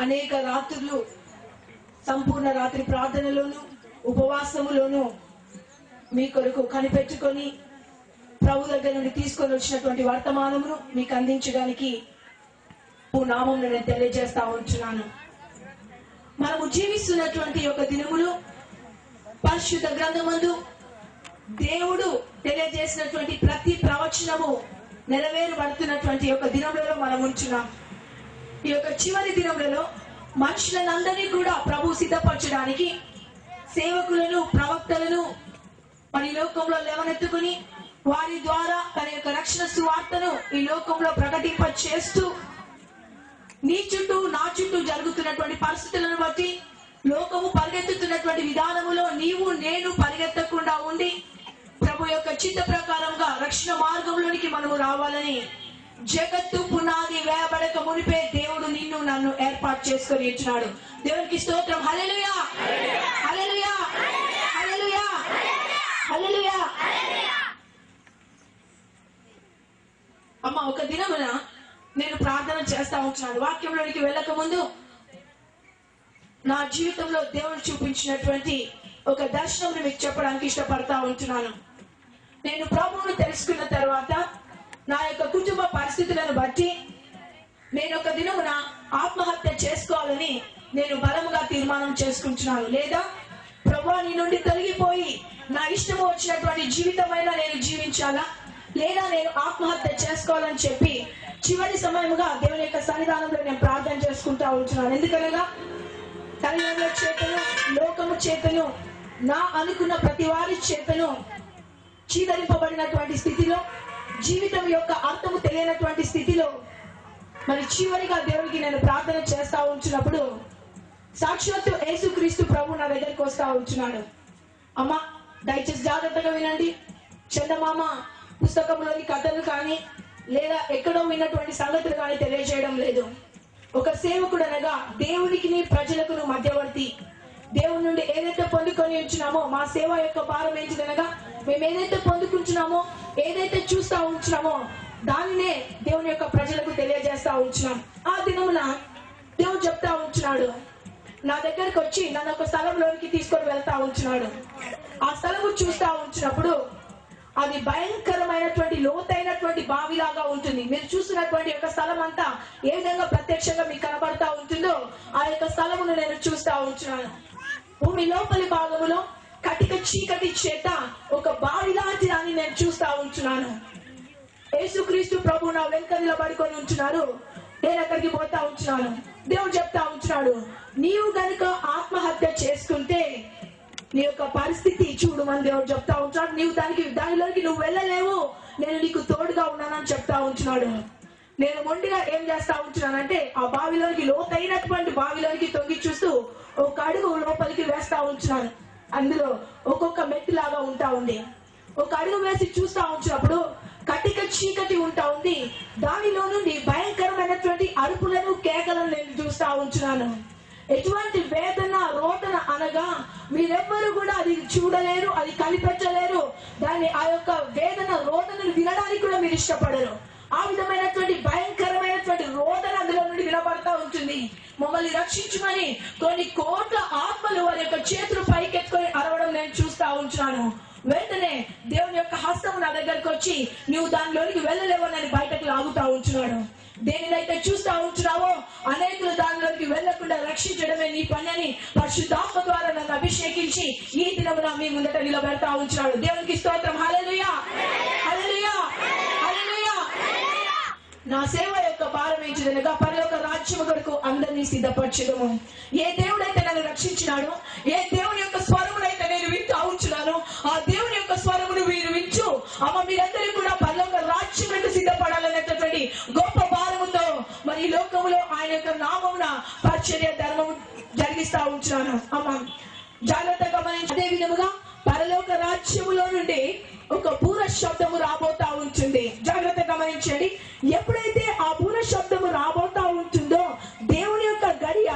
అనేక రాత్రులు సంపూర్ణ రాత్రి ప్రార్థనలోను ఉపవాసములోను మీ కొరకు కనిపెట్టుకొని ప్రభు దగ్గర నుండి తీసుకొని వచ్చినటువంటి వర్తమానమును మీకు అందించడానికి నామం నేను తెలియజేస్తా ఉంటున్నాను. మనము జీవిస్తున్నటువంటి యొక్క దినములు పరిశుద్ధ గ్రంథమందు దేవుడు తెలియజేసినటువంటి ప్రతి ప్రవచనము నెరవేరబడుతున్నటువంటి యొక్క దినములలో మనం ఉంటున్నాం. ఈ యొక్క చివరి దినములలో మనుషులందరినీ కూడా ప్రభు సిద్ధపరచడానికి సేవకులను ప్రవక్తలను మన లోకంలో లేవనెత్తుకుని వారి ద్వారా తన యొక్క రక్షణ సువార్తను ఈ లోకంలో ప్రకటింప చేస్తూ నీ చుట్టూ నా చుట్టూ జరుగుతున్నటువంటి పరిస్థితులను బట్టి లోకము పరిగెత్తుతున్నటువంటి విధానములో నీవు నేను పరిగెత్తకుండా ఉండి ప్రభు యొక్క చిత్త ప్రకారంగా రక్షణ మార్గంలోనికి మనము రావాలని జగత్తు పునాది వేయబడక మునిపే దేవుడు నిన్ను నన్ను ఏర్పాటు చేసుకొని ఇచ్చినాడు. దేవునికి స్తోత్రం. హల్లెలూయా, హల్లెలూయా, హల్లెలూయా, హల్లెలూయా. అమ్మ, ఒక దినమున నేను ప్రార్థన చేస్తా ఉంటున్నాను. వాక్యంలోనికి వెళ్ళక ముందు నా జీవితంలో దేవుడు చూపించినటువంటి ఒక దర్శనం మీకు చెప్పడానికి ఇష్టపడతా ఉంటున్నాను. నేను ప్రభువును తెలుసుకున్న తర్వాత నా యొక్క కుటుంబ పరిస్థితులను బట్టి నేను ఒక దినమున ఆత్మహత్య చేసుకోవాలని నేను బలముగా తీర్మానం చేసుకుంటున్నాను. లేదా ప్రభువా నీ నుండి తొలగిపోయి నా ఇష్టము వచ్చినటువంటి జీవితమైనా నేను జీవించాలా, లేదా నేను ఆత్మహత్య చేసుకోవాలని చెప్పి చివరి సమయముగా దేవుని యొక్క సన్నిధానంలో నేను ప్రార్థన చేసుకుంటా ఉంటున్నాను. ఎందుకనగా తల్లిదండ్రుల చేతను లోకము చేతను నా అనుకున్న ప్రతి వారి చేతను చీదరింపబడినటువంటి స్థితిలో, జీవితం యొక్క అర్థము తెలియనటువంటి స్థితిలో మరి చివరిగా దేవునికి నేను ప్రార్థన చేస్తా ఉంచినప్పుడు సాక్షాత్తు యేసుక్రీస్తు ప్రభు నా దగ్గరికి వస్తా ఉంటున్నాడు. అమ్మ, దయచేసి జాగ్రత్తగా వినండి. చందమామ పుస్తకంలోని కథలు కానీ లేదా ఎక్కడో విన్నటువంటి సంగతులు కానీ తెలియజేయడం లేదు. ఒక సేవకుడు అనగా దేవునికి ప్రజలకు మధ్యవర్తి. దేవుని నుండి ఏదైతే పొందుకొని ఉంచున్నామో మా సేవ యొక్క భారం ఏంటిదనగా మేము ఏదైతే పొందుకుంటున్నామో ఏదైతే చూస్తా ఉంచున్నామో దానినే దేవుని యొక్క ప్రజలకు తెలియజేస్తా ఉంచున్నాం. ఆ దినమున దేవుడు చెప్తా ఉంచున్నాడు, నా దగ్గరకు వచ్చి నన్ను ఒక స్థలంలోనికి తీసుకొని వెళ్తా ఉంచున్నాడు. ఆ స్థలము చూస్తా ఉంచినప్పుడు అది భయంకరమైనటువంటి లోతైనటువంటి బావిలాగా ఉంటుంది. మీరు చూస్తున్నటువంటి యొక్క స్థలం అంతా ఏ విధంగా ప్రత్యక్షంగా మీకు కనబడతా ఉంటుందో ఆ యొక్క స్థలమును నేను చూస్తా ఉంటున్నాను. భూమి లోపలి భాగములో కటిక చీకటి చేత ఒక బావి లాంటి దాన్ని నేను చూస్తా ఉంటున్నాను. యేసుక్రీస్తు ప్రభు నా వెనుక నిలబడుకొని ఉంటున్నారు. నేను అక్కడికి పోతా ఉంటున్నాను. దేవుడు చెప్తా ఉంటున్నాడు, నీవు గనుక ఆత్మహత్య చేసుకుంటే నీ యొక్క పరిస్థితి చూడు అని దేవుడు చెప్తా ఉంటున్నాడు. నీవు దానిలోకి నువ్వు వెళ్ళలేవు, నేను నీకు తోడుగా ఉన్నానని చెప్తా ఉంటున్నాడు. నేను మొండిగా ఏం చేస్తా ఉంటున్నానంటే ఆ బావిలోనికి లోతైనటువంటి బావిలోనికి తొంగి చూస్తూ ఒక అడుగు లోపలికి వేస్తా ఉంటున్నాను. అందులో ఒక్కొక్క మెట్టిలాగా ఉంటా ఉంది. ఒక అడుగు వేసి చూస్తా ఉంచినప్పుడు కటిక చీకటి ఉంటా ఉంది. దానిలో నుండి భయంకరమైనటువంటి అరుపులను కేకలను నేను చూస్తా ఉంటున్నాను. ఎటువంటి వేదన రోదన అనగా మీరెవ్వరు కూడా అది చూడలేరు, అది కనిపెట్టలేరు. దాన్ని ఆ యొక్క వేదన రోదనను వినడానికి కూడా మీరు ఇష్టపడరు. ఆ విధమైనటువంటి భయంకరమైనటువంటి రోదన అందులో నుండి వినబడతా ఉంటుంది. మమ్మల్ని రక్షించమని కొన్ని కోట్ల ఆత్మలు వారి యొక్క చేతులు పైకెత్తుకొని అరవడం నేను చూస్తా ఉంటున్నాను. వెంటనే దేవుని యొక్క హస్తము నా దగ్గరకు వచ్చి నువ్వు దానిలోనికి వెళ్ళలేవని బయటకు లాగుతా ఉంటున్నాడు. దేనినైతే చూస్తా ఉంటున్నావో అనేకులు దానిలోకి వెళ్లకుండా రక్షించడమే నీ పని అని పరిశుద్ధాత్మ ద్వారా నన్ను అభిషేకించి ఈ దినమున మీ ముందట నిలబెడతా ఉంటున్నాడు. దేవునికి స్తోత్రం. హల్లెలూయా, హల్లెలూయా, హల్లెలూయా. నా సేవ యొక్క భారం ఏంటిదనగా పరలోక రాజ్యము కొరకు అందరినీ సిద్ధపరచడము. ఏ దేవుడైతే నన్ను రక్షించినాడో, ఏ దేవుని యొక్క స్వరమునైతే నేను వింటూ ఉంచున్నాను, ఆ దేవుని యొక్క స్వరమును మీరు వింటూ అమ్మ మీరందరూ కూడా పరలోక రాజ్యములకు సిద్ధపడాలనేటటువంటి గొప్ప భారముతో మరి లోకములో ఆయన యొక్క నామమున పరిచర్య ధర్మము జరిగిస్తా ఉంటున్నాను. అమ్మ జాగ్రత్తగా గమనించి అదే విధముగా పరలోక రాజ్యములో నుండి ఒక బూర శబ్దము రాబోతా ఉంటుంది. జాగ్రత్త గమనించండి. ఎప్పుడైతే ఆ బూర శబ్దము రాబోతా ఉంటుందో దేవుని యొక్క గడియ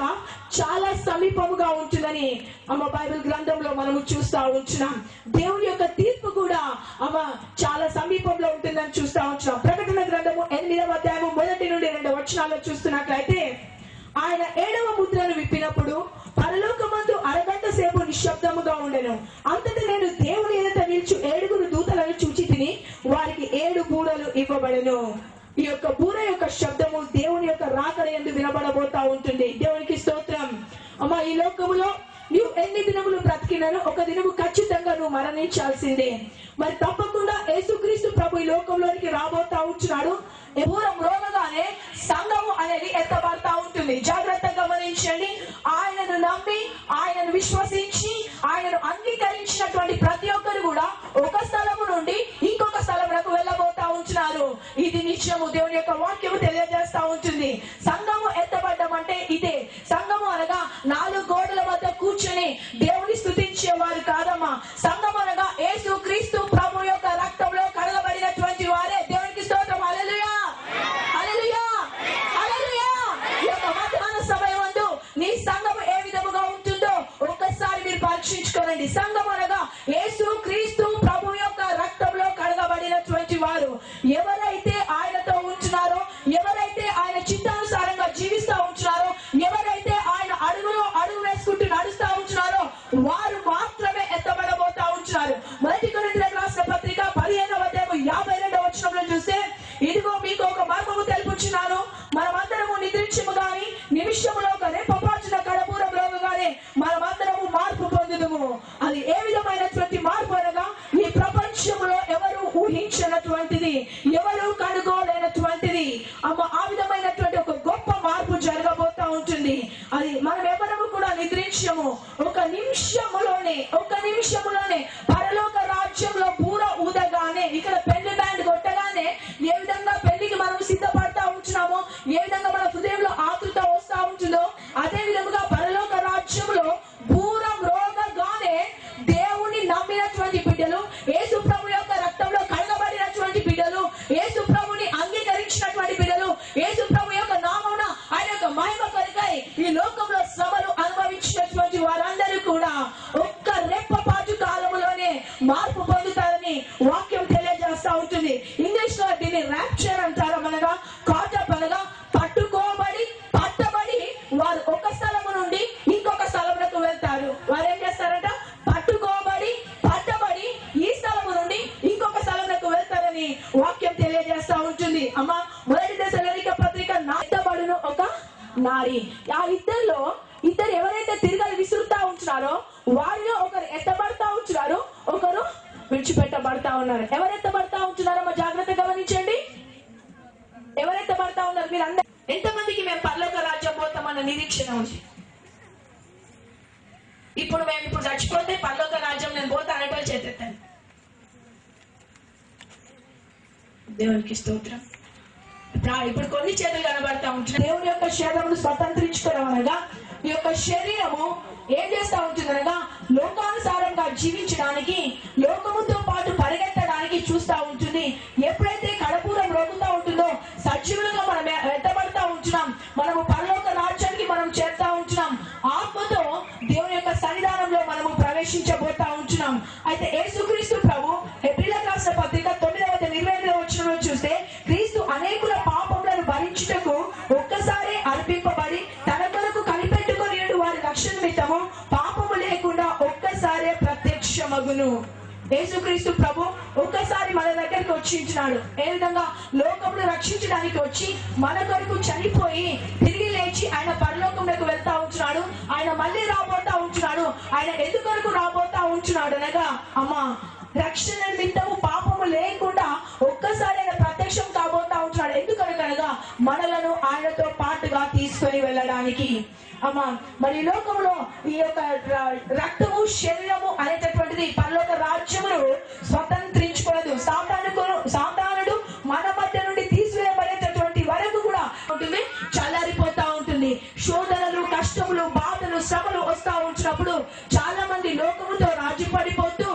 చాలా సమీపముగా ఉంటుందని అమ్మ బైబిల్ గ్రంథంలో మనము చూస్తా ఉంటున్నాం. దేవుని యొక్క తీర్పు కూడా అమ్మ చాలా సమీపంలో ఉంటుందని చూస్తా ఉంటున్నాం. ప్రకటన గ్రంథము 8వ అధ్యాయము 1 నుండి 2 వచనాల్లో చూస్తున్నట్లయితే ఆయన 7వ ముద్రను విప్పినప్పుడు పరలోకమందు అరగంట సేపు నిశ్శబ్దముగా ఉండెను. అంతటి నేను దేవుని ఎదుట నిల్చు 7 దూతలను చూచి తిని వారికి 7 బూరలు ఇవ్వబడెను. ఈ యొక్క బూర యొక్క శబ్దము దేవుని యొక్క రాకడ యందు వినబడబోతా ఉంటుంది. దేవునికి స్తోత్రం. అమ్మా, ఈ లోకములో నువ్వు ఎన్ని దినములు బ్రతికినను ఒక దినము ఖచ్చితంగా నువ్వు మరణించాల్సిందే. మరి తప్పకుండా యేసుక్రీస్తు ప్రభు ఈ లోకంలోనికి రాబోతా ఉంటున్నాడు. బూర మ్రోగగానే సంఘము అనేది ఎత్తబడతా ఉంటుంది. జాగ్రత్తగా గమనించండి. ఆయనను నమ్మి, ఆయనను విశ్వసించి, ఆయనను అంగీకరించినటువంటి ప్రతి ఒక్కరు కూడా ఒక స్థలము నుండి ఇంకొక స్థలములకు వెళ్ళబోతా ఉంటున్నారు. ఇది నిత్యము దేవుని యొక్క వాక్యము తెలియజేస్తా ఉంటుంది. సంఘము ఎత్తబడ్డం అంటే ఇదే. సంఘము అనగా 4 గోడల వద్ద కూర్చొని దేవుని స్తుతించేవారు కాదమ్మా. సంఘము అనగా యేసు క్రీస్తు ప్రభు యొక్క రక్తంలో కడగబడినటువంటి వారే. దేవునికి స్తోత్రం. హల్లెలూయా, హల్లెలూయా, హల్లెలూయా. ఈ యొక్క మధ్యాహ్న సమయం నందు నీ సంఘము ఏ విధముగా ఉంటుందో ఒక్కసారి మీరు పరీక్షించుకోనండి. సంఘం అనగా యేసు క్రీస్తు ప్రభు యొక్క రక్తంలో కడగబడినటువంటి వారు. ఎవరైతే ఆయనతో ఉంటున్నారో, ఎవరైతే ఆయన చిత్తానుసారంగా జీవిస్తూ ఉంటున్నారో, ఎవరైతే ఆయన అడుగు వేసుకుంటూ నడుస్తా ఉంటున్నారో వారు మాత్రమే ఎత్తబడబోతా ఉంటున్నారు. మొదటి కొరింథీయులకు రాసిన పత్రిక 15వ అధ్యాయం 52వ వచనంలో చూస్తే, ఇదిగో మీకు ఒక మర్మము తెలుపుచున్నాను, మనమందరము నిద్రించము గాని నిమిషములో ఒక రెప్పపాటున కడబూర మ్రోగగానే మనమందరము మార్పు పొందుదుము. అది ఏ విధమైనటువంటి మార్పు అనగా ఈ ప్రపంచంలో ఎవరు ఊహించినటువంటిది, ఎవరు కనుగోలేనటువంటిది. ఆ విధమైనటువంటి ఒక గొప్ప మార్పు జరగబోతా ఉంటుంది. అది మనం ఎవరము కూడా నిద్రించము. ఒక నిమిషములోనే పరలోక రాజ్యంలో బూర ఊదగానే, ఇక్కడ పెళ్లి బ్యాండ్ కొట్టగానే ఏ విధంగా పెళ్లికి మనం సిద్ధపడతా ఉంటున్నామో, ఏ విధంగా మన హృదయంలో ఆతృత వస్తా ఉంటుందో, అదే విధంగా పరలోక రాజ్యంలో బూర మ్రోగగానే దేవుని నమ్మినటువంటి బిడ్డలు, యేసు ప్రభు యొక్క రక్తంలో కడగబడినటువంటి బిడ్డలు, యేసు ప్రభుని అంగీకరించినటువంటి బిడ్డలు, యేసు ప్రభు యొక్క నామమున ఆయన యొక్క మహిమ కొరకై ఈ లోకంలో శ్రమలు అనుభవించినటువంటి వారందరూ కూడా ఒక్క రెప్పపాటు కాలములోనే మార్పు పొందుతారని వాక్యం తెలియజేస్తా ఉంటుంది. ఇంగ్లీష్ లో దీన్ని ర్యాప్చర్ అంటారు. అనగా కాటప్ అనగా పట్టబడి వారు ఒక స్థలము నుండి ఇంకొక స్థలములకు వెళ్తారు. వారు ఏం చేస్తారంట? పట్టబడి ఈ స్థలము నుండి ఇంకొక స్థలములకు వెళ్తారని వాక్యం తెలియజేస్తా ఉంటుంది. అమ్మా, మొదటి దశలోనిక పత్రిక ఎత్తబడును ఒక నారి. ఆ ఇద్దరు ఎవరైతే తిరగలి విసురుతా ఉంటున్నారో వారిలో ఒకరు ఎత్తబడతా ఉంటున్నారు, ఒకరు విడిచిపెట్టబడతా ఉన్నారు. ఎవరు ఎత్తబడతా ఉంటున్నారో మా జాగ్రత్త గమనించండి. ఎవరు ఎత్తబడతా ఉన్నారు? మీరు అందరూ ఎంతమందికి మేము పరలోక రాజ్యం పోతామన్న నిరీక్షణ ఉంది? ఇప్పుడు చచ్చిపోతే పరలోక రాజ్యం నేను పోతా అనేటోళ్ళు చేతెత్తాను. దేవునికి స్తోత్రం. ఇప్పుడు కొన్ని చేతులు కనబడతా ఉంటున్నాయి. దేవుని యొక్క శరీరమును స్వతంత్రించుకోవడం అనగా ఈ యొక్క శరీరము ఏం చేస్తా ఉంటుందనగా లోకానుసారంగా జీవించడానికి, లోకముతో పాటు పరిగెత్తడానికి చూస్తా ఉంటుంది. ఎప్పుడైతే కడపూరం రోగుతా ఉంటుందో సజీవులుగా మనం ఎత్తబడతా ఉంటున్నాం. మనము పరలోక రాజ్యానికి మనం చేరుతా ఉంటున్నాం. ఆత్మతో దేవుని యొక్క సన్నిధానంలో మనము ప్రవేశించబోతా ఉంటున్నాం. అయితే యేసుక్రీస్తు ప్రభు హెబ్రీయులకు రాసిన పత్రిక 9వ అధ్యాయం 28వ వచనంలో చూస్తే, క్రీస్తు అనేకుల పాపములను భరించుటకు ఒక్కసారి అర్పింపబడి తన కొరకు కనిపెట్టుకొని వారి రక్షణ నిమిత్తము పాపము లేకుండా ఒక్కసారే ప్రత్యక్షమగును. యేసుక్రీస్తు ప్రభు ఒక్కసారి మన దగ్గరికి వచ్చించినాడు. ఏ విధంగా? లోకమును రక్షించడానికి వచ్చి మన కొరకు చనిపోయి తిరిగి లేచి ఆయన పరలోకంలోకి వెళ్తా ఉంటున్నాడు. ఆయన మళ్ళీ రాబోతా ఉంటున్నాడు. ఆయన ఎందుకొరకు రాబోతా ఉంటున్నాడు అనగా, అమ్మా, రక్షణ నిమిత్తము పాపము లేకుండా ఒక్కసారి ఆయన ప్రత్యక్షం కాబోతా ఉంటున్నాడు. ఎందుకనగా మనలను ఆయనతో పాటుగా తీసుకొని వెళ్ళడానికి. అమ్మా, మరి లోకంలో ఈ యొక్క రక్తము శరీరము అనేటటువంటిది పరలోక రాజ్యమును స్వతంత్రించుకోలేదు. సాతానుడు మన మధ్య నుండి తీసివేయబడేటటువంటి వరకు కూడా ఉంటుంది, చల్లారిపోతా ఉంటుంది. శోధనలు, కష్టములు, బాధలు, శ్రమలు వస్తా ఉంచినప్పుడు చాలా మంది లోకముతో రాజీ పడిపోతూ,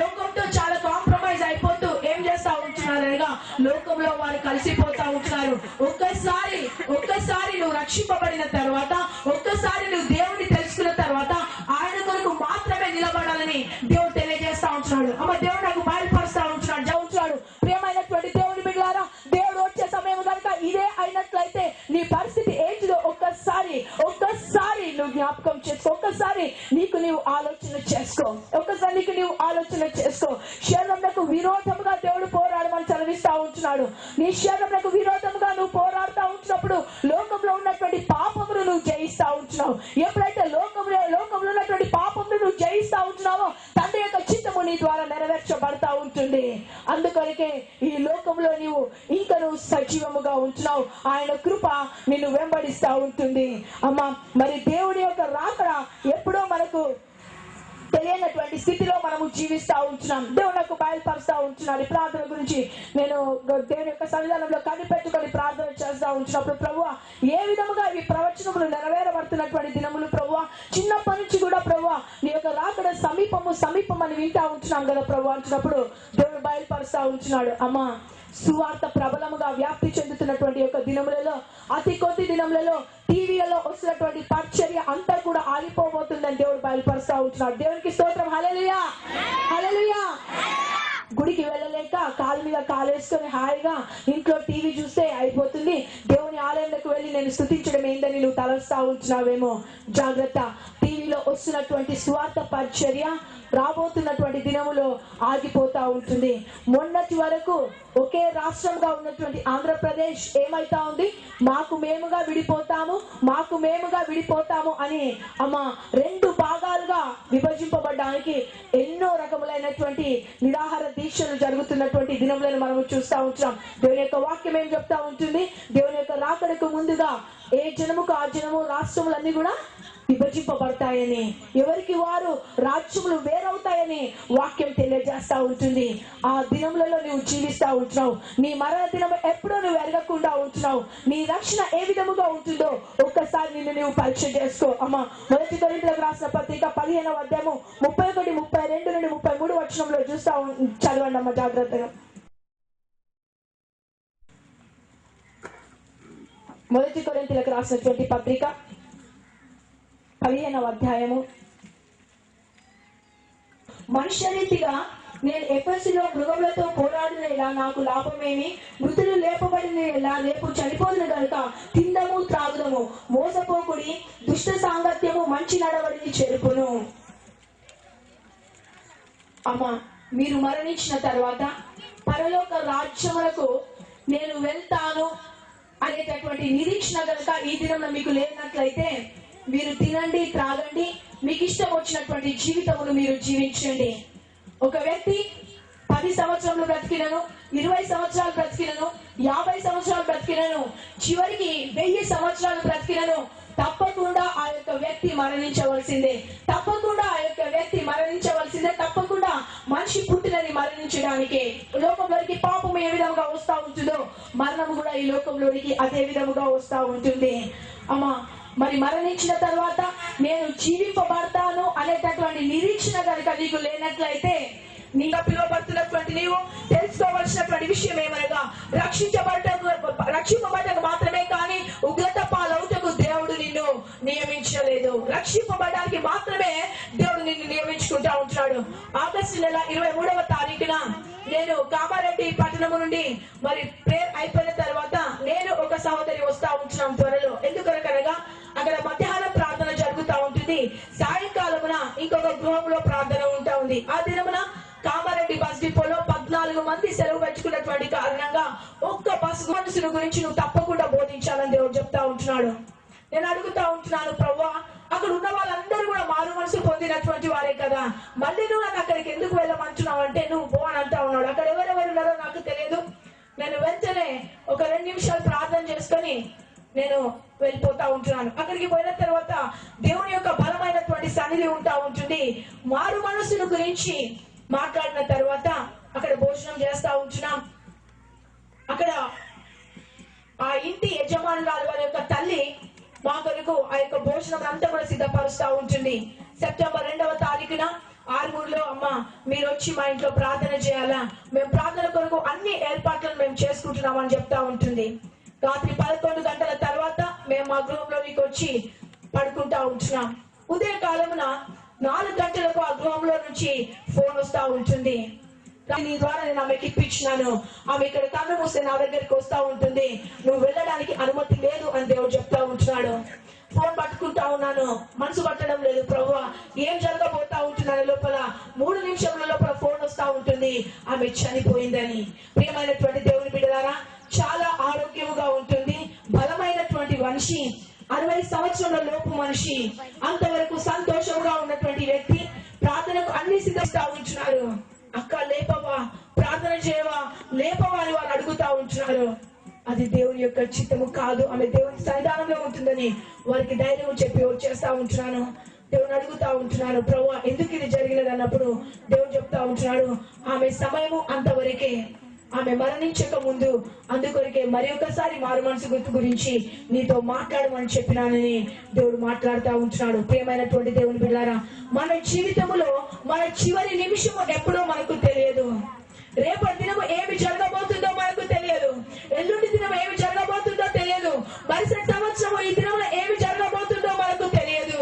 లోకంతో చాలా కాంప్రమైజ్ అయిపోతూ ఏం చేస్తా ఉంటున్నారనగా లోకంలో వారు కలిసిపోతా ఉంటున్నారు. ఒక్కసారి నువ్వు రక్షింపబడిన తర్వాత, ఒక్కసారి నువ్వు దేవుడిని తెలుసుకున్న తర్వాత ఆయన కొరకు మాత్రమే నిలబడాలని దేవుడు తెలియజేస్తా ఉంటున్నాడు. అమ్మ, దేవుడు నాకు బయలుపరుస్తా ఉంటున్నాడు. ప్రియమైనటువంటి దేవుని బిడ్డలారా, దేవుడు వచ్చే సమయం కనుక ఇదే అయినట్లయితే నీ పరిస్థితి ఏంటిదో ఒక్కసారి జ్ఞాపకం చేసుకో. ఒక్కసారి నీకు నీవు ఆలోచన చేసుకో. ఒక్కసారి నీకు నీవు ఆలోచన చేసుకో. శరీరంకు విరోధముగా దేవుడు పోరాడమని చదివిస్తా ఉంటున్నాడు. నీ శరీరంకు విరోధముగా నువ్వు పోరాడుతూ ఉంటున్నప్పుడు లోకంలో ఉన్నటువంటి పాపమును నువ్వు జయిస్తా ఉంటున్నావు. ఎప్పుడైతే లోకంలో ఉన్నటువంటి పాపమును నువ్వు జయిస్తా ఉంటున్నావో తండ్రి యొక్క చిత్తము నీ ద్వారా నెరవేర్చబడతా ఉంటుంది. అందుకొరకే ఈ లోకంలో నీవు ఇంకా నువ్వు సజీవముగా ఉంటున్నావు. ఆయన కృప నిన్ను వెంబడిస్తా ఉంటుంది. అమ్మా, మరి దేవుడి యొక్క రాకడ ఎప్పుడో మనకు తెలియనటువంటి స్థితిలో మనము జీవిస్తా ఉంటున్నాం. దేవుడు నాకు బయలుపరుస్తా ఉంటున్నాడు. ఈ ప్రార్థన గురించి నేను దేవుని యొక్క సన్నిధానంలో కనిపెట్టుకొని ప్రార్థన చేస్తా ఉంటున్నప్పుడు ప్రభువా ఏ విధముగా ఈ ప్రవచనములు నెరవేరబడుతున్నటువంటి దినములు ప్రభువా, చిన్నప్పటి నుంచి కూడా ప్రభువా నీ యొక్క రాకడ సమీపం అని వింటా ఉంటున్నాం కదా ప్రభువా అంటున్నప్పుడు దేవుడు బయలుపరుస్తా ఉంటున్నాడు. అమ్మా, సువార్త ప్రబలముగా వ్యాప్తి చెందుతున్నటువంటి యొక్క దినములలో అతి కొద్ది దినములలో టీవీలలో వస్తున్నటువంటి పరిచర్య అంతా కూడా ఆగిపోబోతుందని దేవుడు బయలుపరుస్తా ఉంటున్నాడు. దేవునికి స్తోత్రం. హల్లెలూయా, హల్లెలూయా. గుడికి వెళ్ళలేక కాలు మీద కాలేసుకొని హాయిగా ఇంట్లో టీవీ చూస్తే అయిపోతుంది. దేవుని ఆలయంలోకి వెళ్ళి నేను స్తుతించడం ఏందని నువ్వు తలస్తా ఉంటున్నావేమో. జాగ్రత్త. టీవీలో వస్తున్నటువంటి స్వార్థ పరిచర్య రాబోతున్నటువంటి దినములో ఆగిపోతా ఉంటుంది. మొన్నటి వరకు ఒకే రాష్ట్రంగా ఉన్నటువంటి ఆంధ్రప్రదేశ్ ఏమైతా ఉంది, మాకు మేముగా విడిపోతాము అని అమ్మా రెండు భాగాలుగా విభజింపబడడానికి ఎన్నో రకములైనటువంటి నిరాహార దీక్షలు జరుగుతున్నటువంటి దినములను మనము చూస్తూ ఉంటున్నాం. దేవుని యొక్క వాక్యం ఏం చెప్తా ఉంటుంది, దేవుని యొక్క రాకడకు ముందుగా ఏ జనముకు ఆ జనము రాష్ట్రములన్నీ కూడా విభజింపబడతాయని, ఎవరికి వారు రాజ్యములు వేరవుతాయని వాక్యం తెలియజేస్తా ఉంటుంది. ఆ దినములలో నువ్వు జీవిస్తా ఉంటున్నావు. నీ మరణ దినం ఎప్పుడో నువ్వు ఎరగకుండా ఉంటున్నావు. నీ రక్షణ ఏ విధముగా ఉంటుందో ఒక్కసారి నిన్ను నువ్వు పరీక్ష చేసుకో. అమ్మా, 1 కొరింథీయులకు రాసిన పత్రిక 15వ అధ్యాయము 31, 32 నుండి 33 వచనంలో చూస్తా చదవండి అమ్మ జాగ్రత్తగా. 1 కొరింథీయులకు రాసినటువంటి పత్రిక 15వ అధ్యాయము. మనుష్య రీతిగా నేను ఎఫెసులో మృగములతో పోరాడినలా నాకు లాభమేమి, మృతులు లేపబడినలా రేపు చనిపోదును గనుక తిందము త్రాగుదము, మోసపోకుడి, దుష్ట సాంగత్యము మంచి నడవడిని చెరుపును. అమ్మా, మీరు మరణించిన తర్వాత పరలోక రాజ్యములకు నేను వెళ్తాను అనేటటువంటి నిరీక్షణ కనుక ఈ దినంలో మీకు లేనట్లయితే మీరు తినండి, త్రాగండి, మీకు ఇష్టం వచ్చినటువంటి జీవితమును మీరు జీవించండి. ఒక వ్యక్తి 10 సంవత్సరాలు బ్రతికినను, 20 సంవత్సరాలు బ్రతికినను, 50 సంవత్సరాలు బ్రతికినను, చివరికి 1000 సంవత్సరాలు బ్రతికినను తప్పకుండా ఆ యొక్క వ్యక్తి మరణించవలసిందే. తప్పకుండా మనిషి పుట్టినది మరణించడానికి. లోకంలోనికి పాపం ఏ విధంగా వస్తా ఉంటుందో మరణం కూడా ఈ లోకంలోనికి అదే విధముగా వస్తా ఉంటుంది. అమ్మా, మరి మరణించిన తర్వాత నేను జీవింపబడతాను అనేటటువంటి నిరీక్షణ కనుక నీకు లేనట్లయితే నీగా పిలువబడుతున్నటువంటి నీవు తెలుసుకోవలసినటువంటి విషయం ఏమనగా రక్షింపబడటకు మాత్రమే కానీ ఉగ్రత పాలవుటకు దేవుడు నిన్ను నియమించలేదు. రక్షింపబడడానికి మాత్రమే దేవుడు నిన్ను నియమించుకుంటా ఉంటున్నాడు. ఆగస్టు నెల 23వ తారీఖున నేను కామారెడ్డి పట్టణము నుండి మరి ప్రేయర్ అయిపోయిన తర్వాత నేను ఒక సహోదరి వస్తా ఉంటున్నాం త్వరలో. ఎందుకనగా అక్కడ మధ్యాహ్నం ప్రార్థన జరుగుతూ ఉంటుంది, సాయంకాలమున ఇంకొక గృహంలో ప్రార్థన ఉంటా ఉంది. ఆ దినమున కామారెడ్డి బస్ డిపోలో 14 మంది సెలవు పెంచుకున్నటువంటి కారణంగా ఒక్క బస్ మనసును గురించి నువ్వు తప్పకుండా బోధించాలని దేవుడు చెప్తా ఉంటున్నాడు. నేను అడుగుతా ఉంటున్నాను, ప్రభువా అక్కడ ఉన్న వాళ్ళందరూ కూడా మారు మనసు పొందినటువంటి వారే కదా, మళ్ళీ నువ్వు నాకు అక్కడికి ఎందుకు వెళ్ళమంటున్నావు అంటే నువ్వు పో అని అంటా ఉన్నాడు. అక్కడ ఎవరెవరు ఉన్నారో నాకు తెలియదు. నేను వెంటనే ఒక 2 నిమిషాలు ప్రార్థన చేసుకొని నేను వెళ్ళిపోతా ఉంటున్నాను. అక్కడికి పోయిన తర్వాత దేవుని యొక్క బలమైనటువంటి సన్నిధి ఉంటా ఉంటుంది. మారు మనసును గురించి మాట్లాడిన తర్వాత అక్కడ భోజనం చేస్తా ఉంటున్నాం. అక్కడ ఆ ఇంటి యజమానురాలు వారి యొక్క తల్లి మా కొరకు ఆ యొక్క భోజనం అంతా కూడా సిద్ధపరుస్తా ఉంటుంది. సెప్టెంబర్ 2వ తారీఖున ఆర్మూర్లో అమ్మ మీరు వచ్చి మా ఇంట్లో ప్రార్థన చేయాలా, మేము ప్రార్థన కొరకు అన్ని ఏర్పాట్లను మేము చేసుకుంటున్నాం అని చెప్తా ఉంటుంది. రాత్రి 11 గంటల తర్వాత మేము మా గృహంలోనికి వచ్చి పడుకుంటా ఉంటున్నాం. ఉదయకాలమున 4 గంటలకు ఆ గృహంలో నుంచి ఫోన్ వస్తా ఉంటుంది. నీ ద్వారా నేను ఆమెకి ఇప్పించినాను, ఆమె ఇక్కడ కన్ను మూస్తే నా దగ్గరికి వస్తా ఉంటుంది, నువ్వు వెళ్ళడానికి అనుమతి లేదు అని దేవుడు చెప్తా ఉంటున్నాడు. ఫోన్ పట్టుకుంటా ఉన్నాను, మనసు పట్టడం లేదు ప్రభువా, ఏం జరగబోతా ఉంటున్నాను లోపల 3 నిమిషముల లోపల ఫోన్ వస్తా ఉంటుంది, ఆమె చనిపోయిందని. ప్రియమైనటువంటి దేవుని బిడ్డలారా, చాలా ఆరోగ్యముగా ఉంటుంది, బలమైనటువంటి మనిషి, 60 సంవత్సరాల లోపు మనిషి, అంతవరకు సంతోషంగా ఉన్నటువంటి వ్యక్తి ప్రార్థనకు అన్ని సిద్ధిస్తా ఉంటున్నారు. అక్క లేపవా, ప్రార్థన చేయవా, లేపవా అని వారు అడుగుతా ఉంటున్నారు. అది దేవుని యొక్క చిత్తము కాదు, ఆమె దేవుని సన్నిధానంలో ఉంటుందని వారికి ధైర్యం చెప్పి వచ్చేస్తా ఉంటున్నాను. దేవుని అడుగుతా ఉంటున్నాను, ప్రభువా ఎందుకు ఇది జరిగినది అన్నప్పుడు దేవుడు చెప్తా ఉంటున్నాడు, ఆమె సమయము అంతవరకే, ఆమె మరణించక ముందు అందుకొరకే మరి ఒకసారి మారు మనసు గురించి నీతో మాట్లాడమని చెప్పినానని దేవుడు మాట్లాడుతూ ఉంటున్నాడు. ప్రియమైనటువంటి దేవుని బిడ్డలారా, మన జీవితంలో మన చివరి నిమిషము ఎప్పుడో మనకు తెలియదు. రేపటి దినము ఏమి జరగబోతుందో మనకు తెలియదు, ఎల్లుండి దినం ఏమి జరగబోతుందో తెలియదు, మరుసటి సంవత్సరం ఈ దినంలో ఏమి జరగబోతుందో మనకు తెలియదు.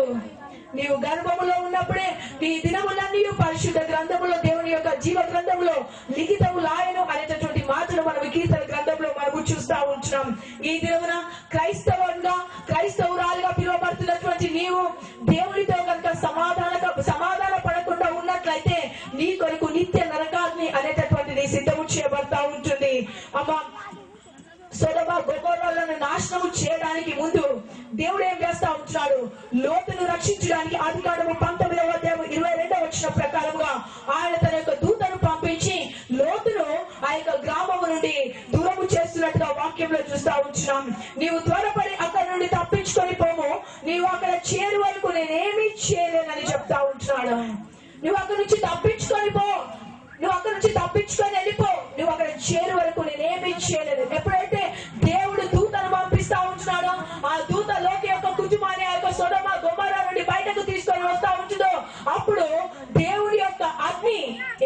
నీవు గర్భములో ఉన్నప్పుడే నీ దినములన్నీ పరిశుద్ధ గ్రంథములో, దేవుని యొక్క జీవ గ్రంథంలో లిఖితములాయను అనేటటువంటి మాటలు మనం కీర్తన గ్రంథంలో మనము చూస్తా ఉంటున్నాం. ఈ దినమున క్రైస్తవురాలుగా పిలువబడుతున్నటువంటి నీవు దేవునితో కనుక సమాధాన పడకుండా ఉన్నట్లయితే నీ కొరకు నిత్య నరకాగ్ని అనేటటువంటిది సిద్ధము చేయబడతా ఉంటుంది. అమ్మా, సొదొమ గొమొర్రాలను నాశనము చేయడానికి ముందు దేవుడు ఏం చేస్తా ఉంటున్నాడు, లోతును రక్షించడానికి ఆదికాండము 19వ అధ్యాయం 22వ వచనం ప్రకారంగా ఆయన తన యొక్క దూతను పంపించి లోతును ఆ యొక్క గ్రామము నుండి దూరము చేస్తున్నట్టుగా వాక్యంలో చూస్తా ఉంటున్నాం. నీవు త్వరపడి అక్కడ నుండి తప్పించుకొని పోము, నీవు అక్కడ చేరు వరకు నేనేమీ చేయలేనని చెప్తా ఉంటున్నాడు. నువ్వు అక్కడ నుంచి తప్పించుకొని పో, నువ్వు అక్కడ నుంచి తప్పించుకొని వెళ్ళిపో, నువ్వు అక్కడ చేరు వరకు నేనేమీ చేయలేదు. ఎప్పుడైతే దేవుడు దూతను పంపిస్తా ఉంటున్నాడో, ఆ దూత లోకి యొక్క కుటుంబాన్ని ఆ యొక్క సొదొమ గొమొర్రా నుండి బయటకు తీసుకొని వస్తా ఉంటుందో, అప్పుడు దేవుడి యొక్క అగ్ని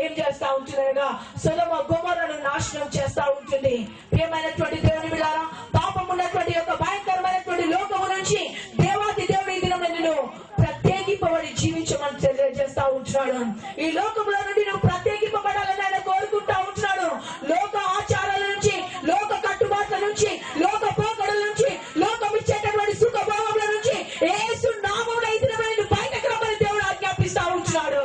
ఏం చేస్తా ఉంటుందనగా సొదొమ గొమొర్రాను నాశనం చేస్తా ఉంటుంది. ప్రియమైనటువంటి దేవుని బిడ్డలారా, పాపం ఉన్నటువంటి యొక్క భయంకరమైనటువంటి లోకము నుంచి దేవాది దేవుడి దినం నిన్ను ప్రత్యేకింపబడి జీవించమని తెలియజేస్తా ఉంటున్నాడు. ఈ లోకంలో నుండి నువ్వు ప్రత్యేకింపబడాలని ఆయన కోరుకుంటా ఉంటున్నాడు. లోక ఆచారాల నుంచి, లోక కట్టుబాట్ల నుంచి, లోక పోకడల నుంచి, లోకం ఇచ్చేటటువంటి సుఖభోగముల నుంచి యేసు నామములో ఈ దినమున నిన్ను బయటకు రమ్మని దేవుడు ఆజ్ఞాపిస్తా ఉంటున్నాడు.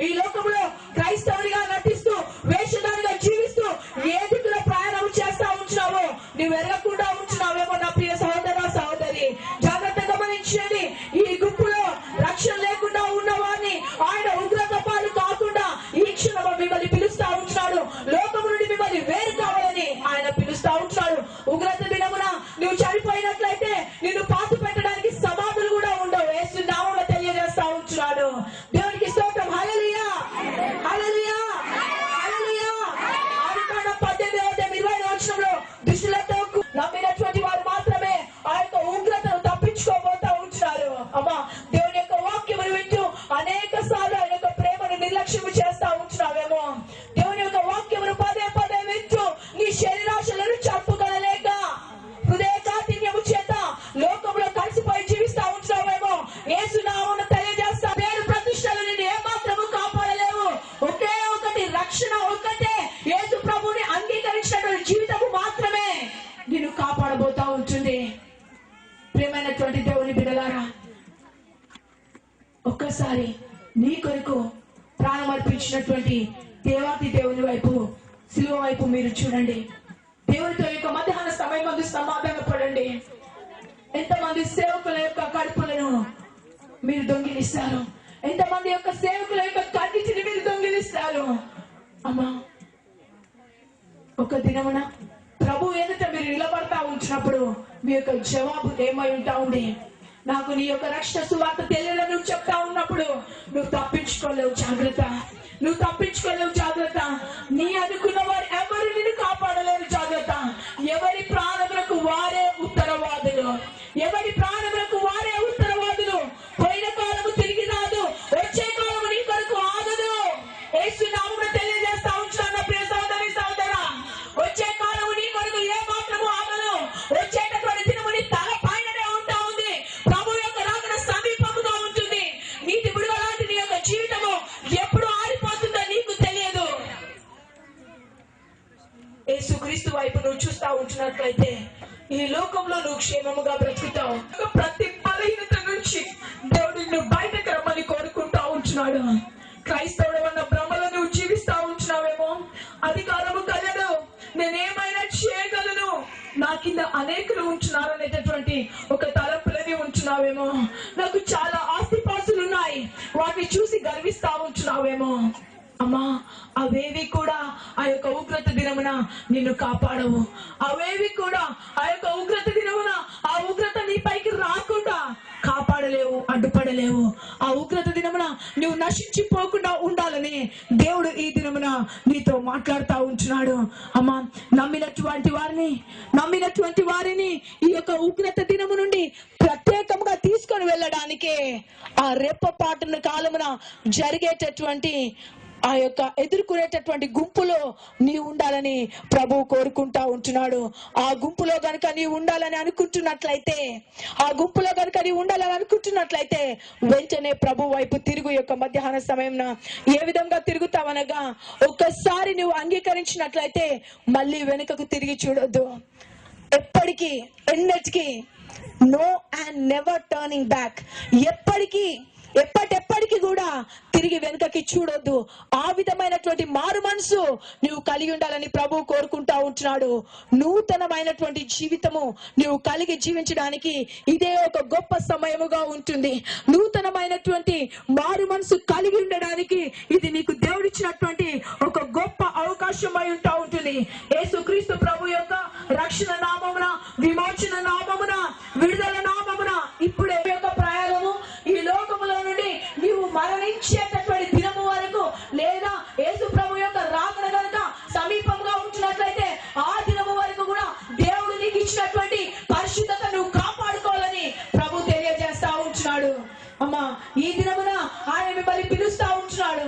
ఈ లోకంలో క్రైస్తవునిగా నటిస్తూ, వేషధారిగా జీవిస్తూ ఏ దిక్కులో ప్రయాణం చేస్తా ఉంటున్నావో నువ్వు ఎరగకుండా ఉంటున్నావేమో నా ప్రియ సహోదర సహోదరి, జాగ్రత్తగా గమనించండి. ఈ గుంపులో రక్షణ లేకుండా ఉన్న వారిని ఆయన ఉగ్రత పాలు కాకుండా ఈ క్షణం మిమ్మల్ని పిలుస్తా ఉంటున్నాడు. లోకము నుండి మిమ్మల్ని వేరు కావాలని ఆయన పిలుస్తా ఉంటున్నాడు. ఉగ్రత దినమున నువ్వు చనిపోయినట్లయితే నిన్ను పాతి పెట్టడానికి సమాధులు కూడా ఉండవు. యేసు నామములో తెలియజేస్తా ఉంటున్నాడు. దేవునికి స్తోత్రం. హల్లెలూయా, హల్లెలూయా, హల్లెలూయా. ఆదికాండం 18వ అధ్యాయం 20వ వచనంలో దుష్టులతో నమ్మినటువంటి వారు మాత్రమే ఆ యొక్క ఉగ్రతను తప్పించుకోబోతా ఉంటున్నారు. అమ్మా, దేవుని యొక్క వాక్యమును వింటూ అనేక సార్లు ఆయన యొక్క ప్రేమను నిర్లక్ష్యం చేస్తా ఉంటున్నావేమో. దేవుని యొక్క వాక్యమును పదే పదే వింటూ నీ శరీరాశలను చంపుకొనలేక హృదయ కాఠిన్యము చేత లోకంలో కలిసిపోయి జీవిస్తా ఉంటున్నావేమో. యేసు నామమున తెలియజేస్తా, పేరు ప్రతిష్టలు నిన్ను ఏమాత్రము కాపాడలేవు. ఒకే ఒకటి రక్షణ, ఒక్కటే యేసు ప్రభువుని అంగీకరించినటువంటి జీవితము మాత్రమే నిన్ను కాపాడబోతా ఉంటుంది. ప్రియమైనటువంటి దేవుని బిడ్డలారా, ఒక్కసారి నీ కొరకు ప్రాణం అర్పించినటువంటి దేవాతి దేవుని వైపు, శిలువ వైపు మీరు చూడండి. దేవునితో యొక్క మధ్యాహ్న సమయం మందు సమాధాన పడండి. ఎంతమంది సేవకుల యొక్క కడుపులను మీరు దొంగిలిస్తారు, ఎంతమంది యొక్క సేవకుల యొక్క కన్నిటిని మీరు దొంగిలిస్తారు. అమ్మా, ఒక దినమున ప్రభు ఎదుట మీరు నిలబడతా ఉంచినప్పుడు మీ యొక్క జవాబు ఏమై ఉంటా ఉంది. నాకు నీ యొక్క రక్షణ సువార్త తెలియదని నువ్వు చెప్తా ఉన్నప్పుడు నువ్వు తప్పించుకోలేవు, జాగ్రత్త. నువ్వు తప్పించుకోలేవు, జాగ్రత్త. నీ అనుకున్న వారు ఎవరు నిన్ను కాపాడలేరు, జాగ్రత్త. ఎవరి ప్రాణములకు వారే ఉత్తరవాదులు, ఎవరి ప్రాణములకు వారే ఉత్తరవాదులు. పోయిన కాలము తిరిగి రాదు, వచ్చే కాలము నీ కొరకు ఆగదు. యేసు నామమున తెలియజేస్తా ఉంటున్నాను ప్రియ సహోదరి సహోదరా, వచ్చే కాలము నీ కొరకు ఏ మాత్రము ఆగదు. వచ్చేటటువంటి దినము నీ తల పైననే ఉంటా ఉంది. ప్రభు యొక్క రాకడ సమీపముగా ఉంటుంది. నీతి బుడగ లాంటి నీ యొక్క జీవితము ఎప్పుడు ఆరిపోతుందో నీకు తెలియదు. యేసుక్రీస్తు వైపు నువ్వు చూస్తా ఉంటున్నట్లయితే ఈ లోకంలో నువ్వు క్షేమముగా బ్రతుకుతావు. ప్రతి బలహీన అనేకులు ఉంటున్నారు అనేటటువంటి ఒక తలంపులని ఉంటున్నావేమో. నాకు చాలా ఆస్తిపాస్తులు ఉన్నాయి, వాటిని చూసి గర్విస్తా ఉంటున్నావేమో. అమ్మా, అవేవి కూడా ఆ యొక్క ఉగ్రత దినమున నిన్ను కాపాడవు. అవేవి కూడా ఆ యొక్క ఉగ్రత దినమున ఆ ఉగ్రత నీ పైకి రాకుండా కాపాడలేవు, అడ్డుపడలేవు. ఆ ఉగ్రత దినమున నువ్వు నశించిపోకుండా ఉండాలని దేవుడు ఈ దినమున నీతో మాట్లాడుతూ ఉంటున్నాడు. అమ్మా, నమ్మినటువంటి వారిని ఈ యొక్క ఉగ్రత దినము నుండి ప్రత్యేకంగా తీసుకొని వెళ్ళడానికే ఆ రెప్పపాటున కాలమున జరిగేటటువంటి ఆ యొక్క ఎదుర్కొనేటటువంటి గుంపులో నీవు ఉండాలని ప్రభువు కోరుకుంటా ఉంటున్నాడు. ఆ గుంపులో గనుక నీవు ఉండాలని అనుకుంటున్నట్లయితే వెంటనే ప్రభు వైపు తిరుగు. యొక్క మధ్యాహ్న సమయంలో ఏ విధంగా తిరుగుతావనగా, ఒక్కసారి నువ్వు అంగీకరించినట్లయితే మళ్ళీ వెనుకకు తిరిగి చూడొద్దు. ఎన్నటికీ no and never turning back. ఎప్పటికీ కూడా తిరిగి వెనుకకి చూడొద్దు. ఆ విధమైనటువంటి మారు మనసు నువ్వు కలిగి ఉండాలని ప్రభు కోరుకుంటా ఉంటున్నాడు. నూతనమైనటువంటి జీవితము నువ్వు కలిగి జీవించడానికి ఇదే ఒక గొప్ప సమయముగా ఉంటుంది. నూతనమైనటువంటి మారు మనసు కలిగి ఉండడానికి ఇది నీకు దేవుడిచ్చినటువంటి ఒక గొప్ప అవకాశం అయి ఉంటా ఉంటుంది. యేసుక్రీస్తు ప్రభు యొక్క రక్షణ నామమున, విమోచన నామమున, విడుదల నామమున ఇప్పుడే యొక్క ప్రయాణము ఈ లోకములో నుండి నీవు మరణించేటటువంటి దినము వరకు, లేదా యేసు ప్రభు యొక్క రాకడ కనుక సమీపంగా ఉంటున్నట్లయితే ఆ దినము వరకు కూడా దేవుడు నీకు ఇచ్చినటువంటి పరిశుద్ధత నువ్వు కాపాడుకోవాలని ప్రభు తెలియజేస్తా ఉంటున్నాడు. అమ్మా, ఈ దినమున ఆయన మిమ్మల్ని పిలుస్తా ఉంటున్నాడు.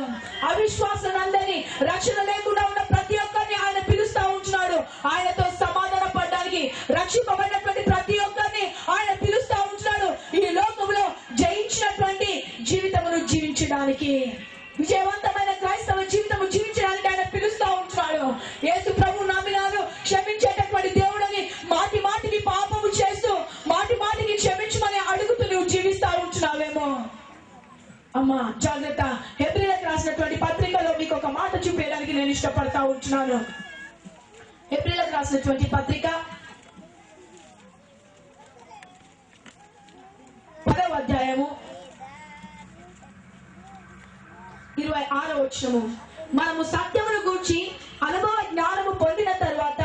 అవిశ్వాసాలందరినీ, రక్షణ లేకుండా ఉన్న ప్రతి ఒక్కరిని ఆయన పిలుస్తా ఉంటున్నాడు. ఆయనతో సమాధాన పడడానికి, రక్షింపబడినటువంటి ప్రతి ఒక్కరిని ఆయన పిలుస్తా ఉంటున్నాడు. ఈ లోకంలో జయించినటువంటి జీవితమును జీవించడానికి, విజయవంతమైన క్రైస్తవ జీవితము జీవించడానికి ఆయన పిలుస్తా ఉంటున్నాడు. యేసు ప్రభు నమ్మినారు, క్షమించేటటువంటి దేవుడని మాటి మాటికి పాపము చేస్తూ మాటి మాటికి క్షమించమని అడుగుతూ నువ్వు జీవిస్తా ఉంటున్నావేమో. అమ్మా, జాగ్రత్త. హెబ్రీలకు రాసినటువంటి పత్రికలో మీకు ఒక మాట చూపించడానికి నేను ఇష్టపడతా ఉంటున్నాను. హెబ్రీలకు రాసినటువంటి పత్రిక 10వ అధ్యాయము 26వ వచనము. మనము సత్యమును గూర్చి అనుభవ జ్ఞానము పొందిన తరువాత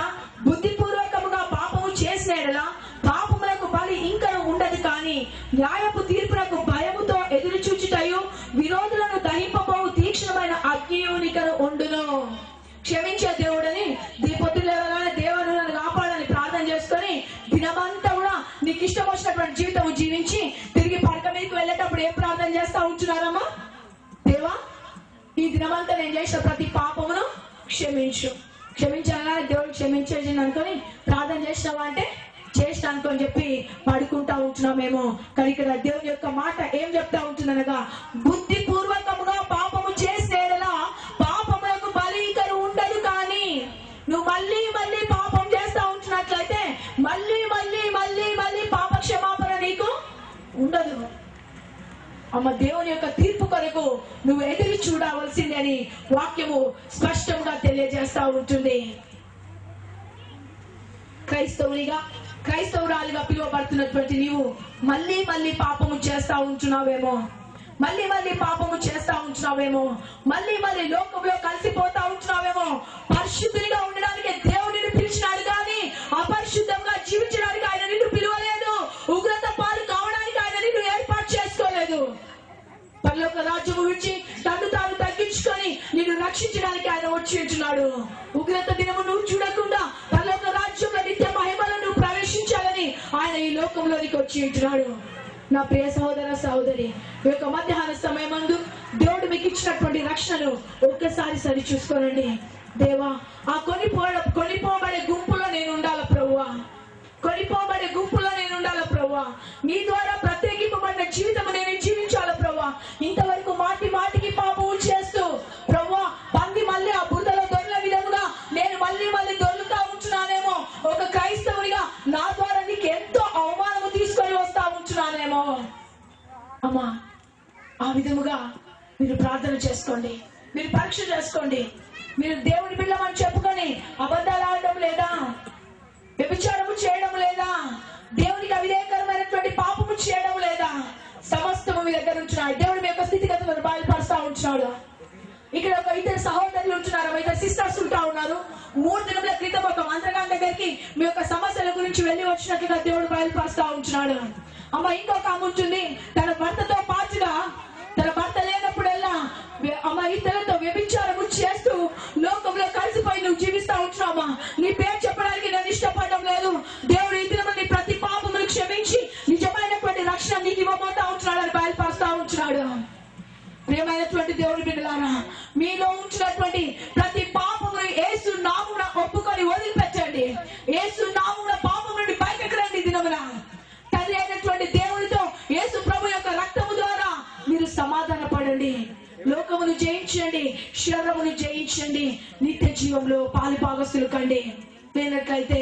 బుద్ధిపూర్వకముగా పాపము చేసిన యెడల పాపములకు బలి ఇంకను ఉండదు, కానీ న్యాయపు తీర్పునకు భయముతో ఎదురు చూచుటయు విరోధులను దహింపబోవు తీక్షణమైన అగ్నియునికను ఉండును. క్షమించే దేవుడని పొద్దులేవగానే దేవుడు నన్ను కాపాడని ప్రార్థన చేసుకొని దినమంతా కూడా నీకు ఇష్టం వచ్చినటువంటి జీవితం జీవించి తిరిగి పడక మీదకి వెళ్ళేటప్పుడు ఏం ప్రార్థన చేస్తా ఉంటున్నారమ్మా? దేవా, ఈ దినమంతా నేను చేసిన ప్రతి పాపమును క్షమించాలని దేవుడు క్షమించేది అనుకొని ప్రార్థన చేసినావా అంటే చేసిన అనుకొని చెప్పి పడుకుంటా ఉంటున్నామేమో. కానీ ఇక్కడ దేవుని యొక్క మాట ఏం చెప్తా ఉంటుందనగా, బుద్ధిపూర్వకముగా పాపము చేసేలా పాపములకు బలి ఇంకను ఉండదు, కానీ నువ్వు మళ్ళీ మళ్ళీ పాపం చేస్తా ఉంటున్నట్లయితే మళ్ళీ మళ్ళీ మళ్ళీ మళ్ళీ పాప క్షమాపణ నీకు ఉండదు. అమ్మ, దేవుని యొక్క తీర్పు కొరకు నువ్వు ఎదురు చూడవలసింది అని వాక్యము స్పష్టంగా తెలియజేస్తా ఉంటుంది. క్రైస్తవురాలిగా పిలువబడుతున్నటువంటి నీవు మళ్ళీ మళ్ళీ పాపము చేస్తా ఉంటున్నావేమో. మళ్ళీ మళ్ళీ లోకంలో కలిసిపోతా ఉంటున్నావేమో. పరిశుద్ధిగా ఉండడానికి దేవుడిని పిలిచినాడు, కానీ అపరిశుద్ధంగా జీవించడానికి ఆయన నిన్ను పిలువలేదు. ఉగ్రత పాలు కావడానికి ఆయన నిన్ను ఏర్పాటు చేసుకోలేదు. పరలోక రాజ్యము విడిచి తను తాను తగ్గించుకొని నిన్ను రక్షించడానికి ఆయన వచ్చి ఉంటున్నాడు. ఉగ్రత దినము నువ్వు చూడకుండా పరలోక రాజ్యంలో నిత్య మహిమలో నువ్వు ప్రవేశించాలని ఆయన ఈ లోకంలోనికి వచ్చి ఉంటున్నాడు. నా ప్రియ సహోదర సహోదరి, ఈ యొక్క మధ్యాహ్న సమయమందు దేవుడు మీకు ఇచ్చినటువంటి రక్షణను ఒక్కసారి సరి చూసుకోనండి. దేవా, ఆ కొనిపోబడే గుంపులో నేను ఉండాల ప్రభువా. నీ ద్వారా ప్రత్యేకింపబడిన జీవితం నేను జీవించాల ప్రభువా. ఇంతవరకు మాటికి పాపము చేస్తూ ప్రభువా పంది మళ్ళీ ఆ బురదలో దొరికిన విధముగా నేను మళ్ళీ దొరుకుతా ఉంటున్నానేమో. ఒక క్రైస్తవునిగా నా ద్వారా నీకు ఎంతో అవమానము తీసుకొని వస్తా ఉంటున్నానేమో. అమ్మా, ఆ విధముగా మీరు ప్రార్థన చేసుకోండి, మీరు పరీక్ష చేసుకోండి. మీరు దేవుని బిడ్డమని చెప్పుకొని అబద్ధాలు ఆడడం లేదా? వ్యభిచారము చేయడం లేదా, దేవునికి అవిధేయకరమైనటువంటి పాపము చేయడం లేదా, సమస్తము మీ దగ్గర ఉంటున్నాయి. దేవుడు మీ యొక్క స్థితిగతులను బయలుపరుస్తా ఉంటున్నాడు. ఇక్కడ ఒక ఇద్దరు సహోదరులు ఉంటున్నారు, ఇద్దరు సిస్టర్స్ ఉంటా ఉన్నారు. 3 దినముల క్రితం ఒక మంత్రగాని దగ్గరికి మీ యొక్క సమస్యల గురించి వెళ్ళి వచ్చినట్లుగా దేవుడు బయలుపరుస్తా ఉంటున్నాడు. అమ్మ, ఇంకొక ఆమె ఉంటుంది, తన భర్తతో పాటుగా, తన భర్త లేనప్పుడల్లా అమ్మ ఇతరులతో వ్యభిచారము చేస్తూ లోకంలో కలిసిపోయి నువ్వు జీవిస్తా ఉంటున్నావా? నీ పేరు చెప్పడానికి నేను ఇష్టపడడం లేదు. దేవుడు ఈ దినము నీ ప్రతి పాపమును క్షమించి నిజమైనటువంటి రక్షణ నీకు ఇవ్వబోతా ఉంటున్నాడు అని బయలుపరుస్తా ఉంటున్నాడు. ప్రియమైనటువంటి దేవుడి బిడ్డలారా, మీలో ఉంచినటువంటి ప్రతి పాపమును యేసు నామమున ఒప్పుకొని వదిలిపెట్టండి. యేసు నామమున పాపం నుండి బయటకు రండి. దినమున తండ్రి అయినటువంటి దేవునితో యేసు ప్రభు యొక్క రక్తము ద్వారా మీరు సమాధాన పడండి. లోకమును జయించండి, శరీరమును జయించండి, నిత్య జీవంలో పాలుభాగస్తులు కండి. లేనట్లయితే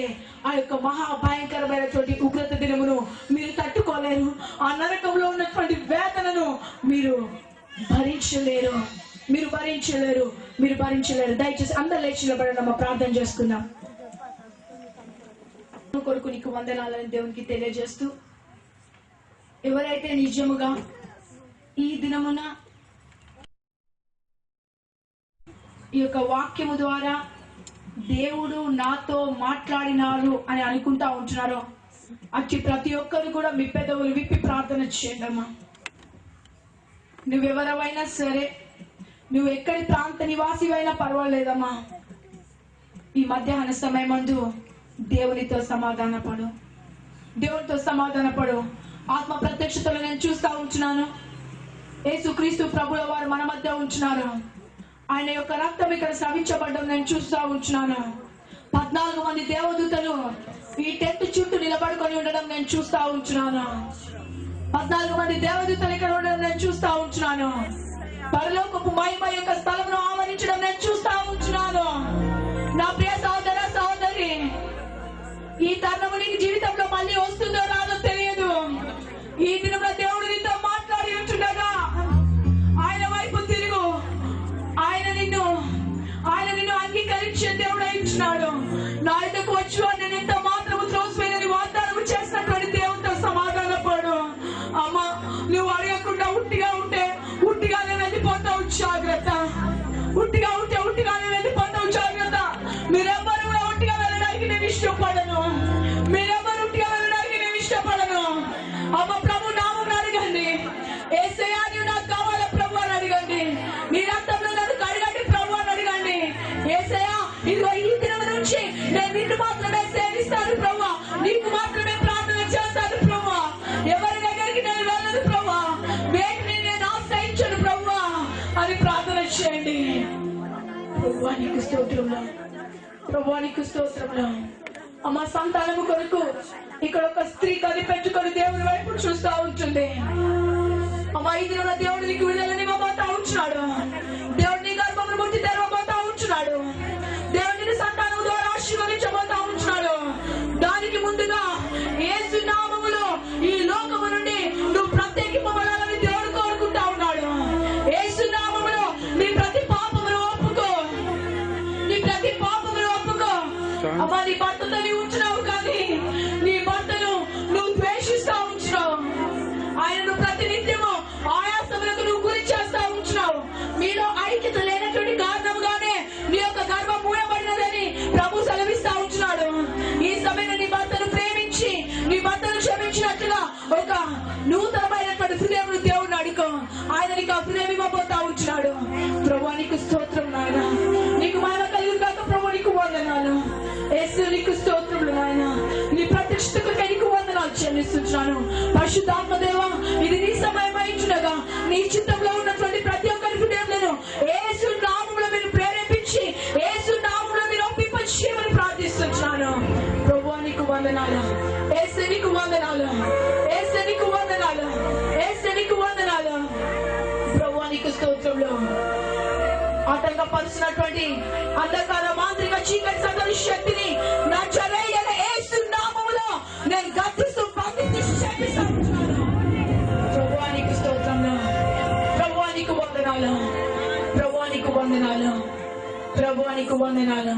ఆ యొక్క మహా భయంకరమైనటువంటి ఉగ్రత దినమును మీరు తట్టుకోలేరు. ఆ నరకంలో ఉన్నటువంటి వేదనను మీరు భరించలేరు. దయచేసి అందరు లేచి నిలబడమ్మా, ప్రార్థన చేసుకుందాం. కొరకు నీకు వందనాలని దేవునికి తెలియజేస్తూ, ఎవరైతే నిజముగా ఈ దినమున ఈ యొక్క వాక్యము ద్వారా దేవుడు నాతో మాట్లాడినారు అని అనుకుంటా ఉంటున్నారో అచ్చి ప్రతి ఒక్కరు కూడా మీ పెదవులు విప్పి ప్రార్థన చేయండి అమ్మా. నువ్వెవరైనా సరే, నువ్వు ఎక్కడి ప్రాంత నివాసివైనా పర్వాలేదమ్మా, ఈ మధ్యాహ్న సమయమందు దేవునితో సమాధానపడు. ఆత్మ ప్రత్యక్షతలో నేను చూస్తా ఉంటున్నాను. యేసుక్రీస్తు ప్రభుల వారు మన మధ్య ఉంటున్నారు. ఆయన యొక్క రక్తం ఇక్కడ స్రవించబడ్డం నేను చూస్తా ఉంటున్నాను. 14 మంది దేవదూతలు ఈ టెంట్ చుట్టూ నిలబడుకొని ఉండడం నేను చూస్తా ఉంటున్నాను. 14 మంది దేవదూతలు ఇక్కడ ఉండడం నేను చూస్తా ఉంటున్నాను. పరలోకపు మహిమ యొక్క స్థలమును ఆవరించడం నేను చూస్తా ఉంటున్నాను. నా ప్రియ సహోదర సహోదరి, ఈ తరుణము నీకు జీవితంలో మళ్ళీ వస్తుందో రాదో తెలియదు. ఈ దినంలో దేవుడు నీతో మాట్లాడి ఉంటుండగా ఆయన వైపు తిరుగు. ఆయన నిన్ను అంగీకరించే దేవుడు ఇచ్చినాడు. నా ఇద్దకు వచ్చు నేను ఎంత మాత్రము త్రోసివేయని వాగ్దానం చేసినటువంటి దేవునితో సమాధానపడు. అమ్మా, నువ్వు అడగకుండా ఉట్టిగానే వెళ్ళిపోతావు. జాగ్రత్త. ఉట్టిగానే వెళ్ళిపోతావు. జాగ్రత్త. మీరెవ్వరు కూడా ఉట్టిగా వెళ్ళడానికి నేను ఇష్టపడను. అమ్మ, ప్రభు నామం అడగండి. యేసయ్యా, నీవు నాకు కావాలా ప్రభు అని అడగండి. నీ రక్తంలో నన్ను కడగండి ప్రభు అని అడగండి. యేసయ్యా, ఇదిగో ఈ దినం నుంచి నేను నిన్ను మాత్రమే సేవిస్తాను ప్రభు, నీకు మాత్రమే ప్రార్థన చేస్తాను ప్రభు, ఎవరి దగ్గరికి నేను వెళ్ళను ప్రభు, వేటిని నేను ఆశ్రయించను ప్రభు అని ప్రార్థన చేయండి. ప్రభువానికి స్తోత్రములు. అమ్మ, సంతానము కొరకు ఇక్కడ ఒక స్త్రీ కనిపెట్టుకొని దేవుని వైపు చూస్తా ఉంటుంది. అమ్మ, ఈ దిన దేవుడు నీకు విడుదలనివ్వబోతా ఉంటున్నాడు. దేవుడు నీ గర్భమును ముట్టి తెరవబోతా ఉంటున్నాడు. దేవుడిని సంతానం ద్వారా ఆశీర్వదించబోతా ఉంటున్నాడు. దానికి ముందుగా యేసు నామములో ఈ లోకము నుండి నువ్వు ప్రత్యేకింపబడాలని దేవుడు కోరుకుంటా ఉన్నాడు. యేసు నామములో నీ ప్రతి పాపమును ఒప్పుకో. అమ్మ, నీ భర్తతో నీవు ఉంటున్నావు కానీ నీ భర్తను నువ్వు ద్వేషిస్తా ఉంటున్నావు. ఆయనను ప్రతినిత్యము ఆయాసములకు నువ్వు గురి చేస్తా ఉంటున్నావు. మీలో ఐక్యత లేనటువంటి కారణంగానే నీ యొక్క గర్భం మూయబడినదని ప్రభు సెలవిస్తా ఉంటున్నాడు. ఈ సమయంలో నీ భర్తను ప్రేమించి నీ భర్తను క్షమించినట్లుగా ఒక నూతనమైనటువంటి హృదయం దేవుడిని అడుకో. ఆయన నీకు ఆ హృదయం ఇవ్వబోతా ఉంటున్నాడు. ప్రభు నీకు స్తోత్రం నాయన. నీకు మహిమ కలుగును గాక ప్రభు. నీకు వందనాలు యేసు. నీకు స్తోత్రములు నాయన. నీ ప్రత్యక్షతకు నీకు వందనాలు చెల్లిస్తున్నాను. పరిశుద్ధాత్మ దేవా, ఇది నీ సమయం అయించునగా నీ చిత్తంలో ఉన్నటువంటి ప్రతి ఒక్కరి హృదయంలో యేసు నామములో మీరు ప్రేరేపించి యేసు నామములో మీరు ఒప్పింపచేయమని ప్రార్థిస్తున్నాను. ప్రభువా నీకు వందనాలు. యేసు నీకు వందనాలు. యేసు నీకు వందనాలు. యేసు నీకు వందనాలు. ప్రభువా నీకు స్తోత్రములు. ఆటంకపరుచినటువంటి అంధకార మాంత్రిక చీకటి సకల శక్తిని నజరేయుడైన యేసు నామములో నేను గద్దిస్తూ బంధించి శపిస్తున్నాను. ప్రభువా నీకు స్తోత్రములు. ప్రభువా నీకు వందనాలు. ప్రభువా నీకు వందనాలు. ప్రభువా నీకు వందనాలు.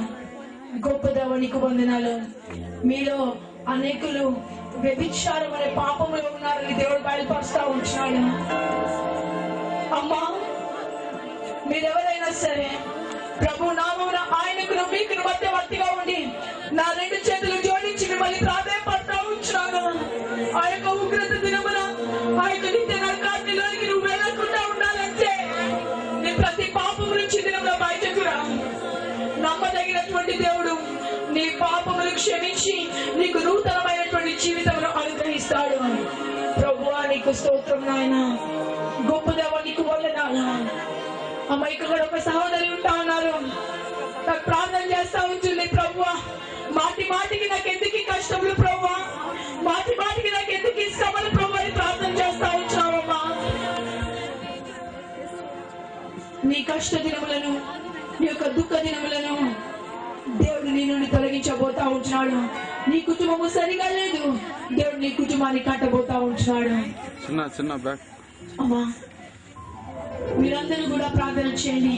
గొప్ప దేవానికి వందనాలు. మీలో అనేకులు వ్యభిచారం అనే పాపంలో ఉన్నారని దేవుడు బయలుపరుస్తా ఉంటున్నాడు. అమ్మా, మీరెవరైనా సరే ప్రభు నామమున ఆయనకును మీకును మధ్యవర్తిగా ఉండి నా 2 చేతులు జోడించి మిమ్మల్ని ప్రాధాన్యపడతా ఉంటున్నాను. ఆ యొక్క ఉగ్రత దినమున ఆ యొక్క నిత్య నరకాగ్నిలోనికి నువ్వు వెళ్ళకుండా ఉండాలంటే నీ ప్రతి పాపం నుంచి దినంలో బయటకు రా. నమ్మదగినటువంటి దేవుడు నీ పాపములు క్షమించి నీకు నూతనమైనటువంటి జీవితమును అనుగ్రహిస్తాడు. ప్రభువా నీకు స్తోత్రం నాయన. గొప్ప దేవా నీకు వందనాలు. అమ్మ, ఇక్కడ ఒక సహోదరి ఉంటా ఉన్నారు, నాకు ప్రార్థన చేస్తా ఉంటుంది. ప్రభువా, మాటి మాటికి నాకు ఎందుకు కష్టములు ప్రభువా, మాటి మాటికి నాకు ఎందుకు శ్రమలు ప్రభు అని ప్రార్థన చేస్తా ఉంటున్నావమ్మా. నీ కష్ట దినములను, నీ యొక్క దుఃఖ దినములను దేవుడు నీ నుండి తొలగించబోతా ఉంటున్నాడు. నీ కుటుంబము సరిగా లేదు, దేవుడు నీ కుటుంబాన్ని కట్టబోతా ఉంటున్నాడు. అమ్మా, మీరందరూ కూడా ప్రార్థన చేయండి.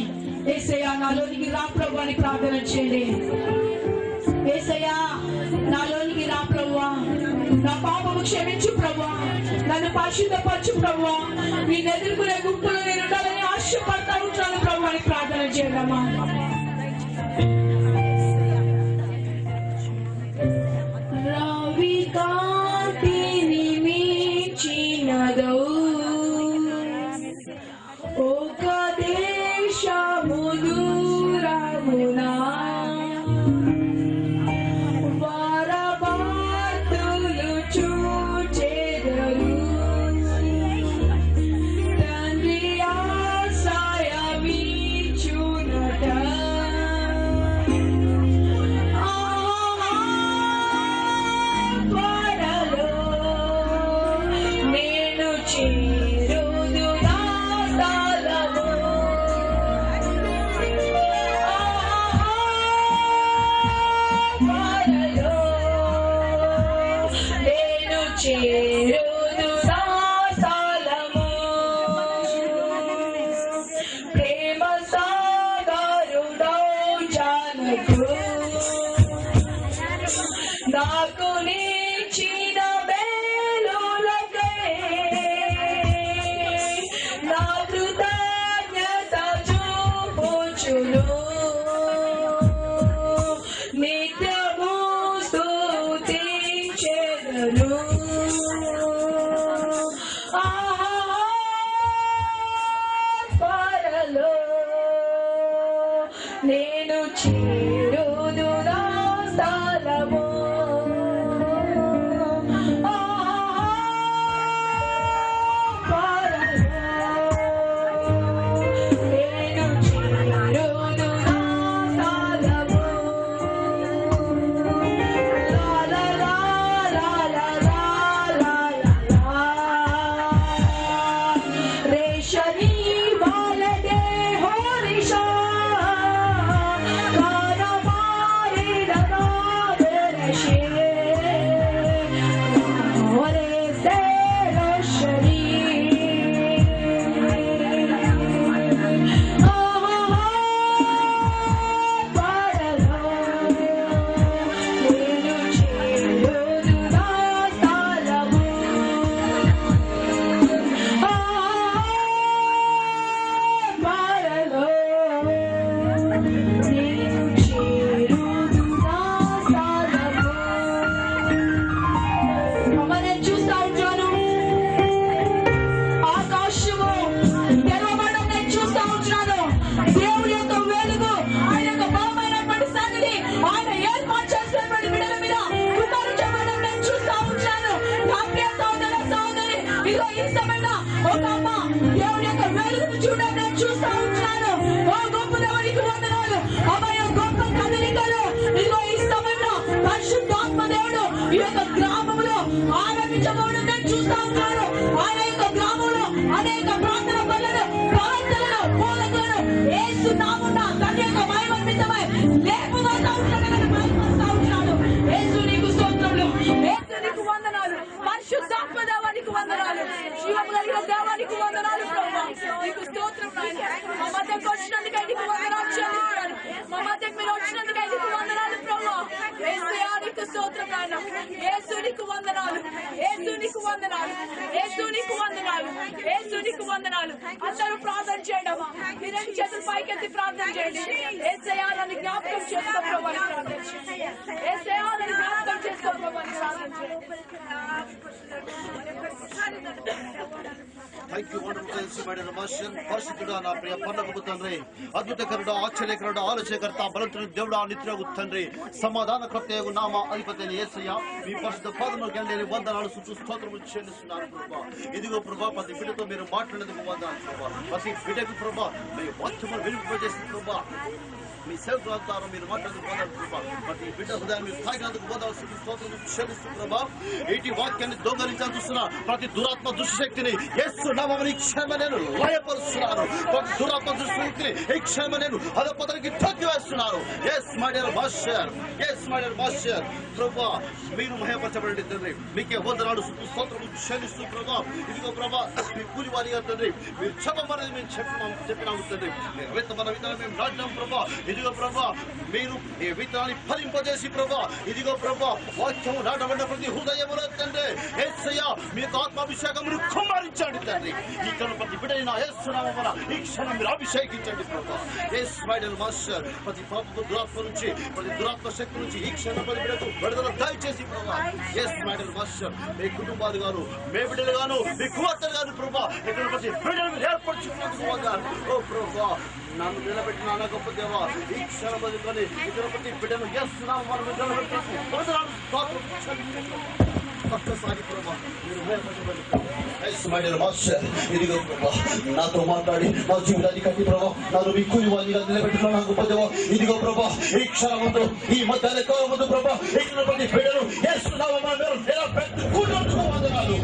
యేసయ్యా నాలోనికి రా ప్రభు అని ప్రార్థన చేయండి. యేసయ్యా నాలోనికి రా ప్రభువా, నా పాపము క్షమించు ప్రభువా, నన్ను పరిశుద్ధపరచు ప్రభువా, నేను ఎదుర్కొనే గుంపులో నేను ఉండాలని ఆశపడతా ఉంటాను ప్రభు అని ప్రార్థన చేయండమ్మా. రవి కాంతిని మించినదో ఒక దేశము దూరమునా వరబాతులు చూచెదరు. తండ్రి ఆశ్రయమిచ్చునట. త్వరలో నేను చేరుదు నా స్థలము. త్వరలో నేను చేరుదు నా స్థలము. ప్రేమ సాగరుడౌ జానకు నాకు నీచిన మేలులకై నా కృతజ్ఞత చూపుచును. నిత్యము స్తుతించెదను. త్వరలో నేను చేరుదు నా స్థలము. నేను చేరుదు నా స్థలము. లా లా లా లా లా లా లా రేషని వాలదే హోరిషా కారమారి రగా దరషే ఒరే సేరషని. త్వరలో నేను చేరుదు నా స్థలము. త్వరలో నేను చేరుదు నా స్థలము. అమ్మ, నేను చూస్తా ఉంటాను ఆకాశము తెరవబడడం నేను చూస్తా ఉంటున్నాను. దేవుడి యొక్క వెలుగు, ఆయన యొక్క బలమైనటువంటి సన్నిధి, ఆయన ఏర్పాటు చేసినటువంటి బిడ్డల మీద కుమ్మరించబడడం నేను చూస్తా ఉంటున్నాను. నా ప్రియ సహోదర సహోదరి, ఇదిగో ఈ సమయంలో ఒక అమ్మ దేవుడి యొక్క వెలుగును చూడడం నేను చూస్తా ఉంటున్నాను. ఓ గొప్ప దేవునికి వందనాలు. అమ్మాయి గొప్ప కదలికలు ఇదిగో ఈ సమయంలో పరిశుద్ధాత్మ దేవుడు ఈ యొక్క గ్రామంలో ఆరంభించబడడం నేను చూస్తా ఉన్నాను. ఆయన యొక్క గ్రామంలో అనేక ప్రార్థన పనులను, ప్రార్థనలు, బోధకులను యేసు నామమున తండ్రి యొక్క మహిమాన్వితమై లేపబోతా ఉంటాడని బయలుపరుస్తా ఉంటున్నాడు. యేసు నీకు స్తోత్రములు. యేసు నీకు వందనాలు. పరిశుద్ధాత్మ దేవానికి వందనాలు. జీవము కలిగిన దేవానికి వందనాలు ప్రభువా. నీకు స్తోత్రం నాయనా. స్తోత్రం నాయన. యేసు నీకు వందనాలు, యేసు నీకు వందనాలు, యేసు నీకు వందనాలు, యేసు నీకు వందనాలు. అందరూ ప్రార్థన చేయడమా, మీ రెండు చేతులు పైకెత్తి ప్రార్థన చేయండి. యేసయ్యాని జ్ఞాపకం చేసుకో ప్రభువా, ప్రార్థన చేయండి. యేసయ్యాని జ్ఞాపకం చేసుకో ప్రభువా, ప్రార్థన చేయండి. థ్యాంక్ యూ వండర్ఫుల్ పరిశుద్ధుడా, నా ప్రియ పరలోకపు తండ్రి, అద్భుతకరుడా, ఆశ్చర్యకరుడా, ఆలోచనకర్త, బలవంతుని దేవుడా, నిత్యగు తండ్రి, సమాధానకర్తయగు నామ అధిపతి యేసయ్య, మీ పరిశుద్ధ పాదములకు ఎండేని వందనాలు స్తుతి స్తోత్రములు చెల్లిస్తున్నాను ప్రభా. ఇదిగో ప్రభా, ప్రతి బిడ్డతో మీరు మాట్లాడేందుకు వందనాలు ప్రభా. ప్రతి బిడ్డకు ప్రభా మీ వాక్యములు వినిపింపజేసిన ప్రభా, మీ సేవకులంతారు మీరు మాట్లాడుతూ పోదారు ప్రభా. ప్రతి బిడ్డ హృదయాన్ని మీరు తాగినందుకు పోదారు స్తోత్రం చెల్లిస్తూ ప్రభా. ఇటు వాక్యాన్ని దొంగలించాలని చూస్తున్నా ప్రతి దురాత్మ దుష్టశక్తిని యేసు నామమున ఈ క్షణమే నేను లయపరుస్తున్నాను. ప్రతి దురాత్మ దుష్టశక్తిని ఈ క్షణమే నేను అధపతనికి తొక్కివేస్తున్నాను. Yes my dear master, yes my dear master ప్రభా, మీరు మహిమపరచబడండి తండ్రి. మీకే వందనాలు స్తోత్రం చెల్లిస్తూ ప్రభా. ఇదిగో ప్రభా, మీ కూలి వారిగా తండ్రి మీరు చెప్పమనేది మేము చెప్పినాము తండ్రి. మీరు విత్తమన్న విధానం మేము నాటినాం ప్రభా. ఇదిగో ప్రభా, మీరు ఈ విత్తనాన్ని ఫలింపజేసి ప్రభా, ఇదిగో ప్రభా, వాక్యము నాటబడిన ప్రతి హృదయములో తండ్రి యేసయ్య మీ ఆత్మాభిషేకమును కుమ్మరించండి తండ్రి. ఇక్కడ ప్రతి బిడ్డని నా యేసు నామమున ఈ క్షణం మీరు అభిషేకించండి ప్రభా. యేసు మై డియర్ మాస్టర్, ప్రతి పాపపు దురాత్మ నుంచి, ప్రతి దురాత్మ శక్తి నుంచి ఈ క్షణం ప్రతి బిడ్డకు విడుదల దయచేసి ప్రభా. యేసు మై డియర్ మాస్టర్, మీ కుటుంబాలు గాను, మీ బిడ్డలు గాను, మీ కుమార్తెలు గాను ప్రభా, ఇక్కడ ప్రతి బిడ్డలు మీరు ఏర్పరచుకున్నందుకు వందనాలు. ఓ ప్రభా, నన్ను నిలబెట్టిన నా గొప్ప దేవా, ఈ క్షణం బదుకొని ఇక్కడ ప్రతి బిడ్డను చేస్తున్నాము. మనం ఒక్కసారి ప్రభా ఇదిగో ప్రభా, నాతో మాట్లాడి నా జీవితాన్ని కట్టి ప్రభా, నన్ను మీ కూలి వాడిగా నిలబెట్టిన నా గొప్ప దేవా, ఇదిగో ప్రభా, ఈ క్షణం ముందు, ఈ మధ్యాహ్న కాలం ముందు ప్రభా, ఇక్కడ ప్రతి బిడ్డను చేస్తున్నాము. వందనాలు.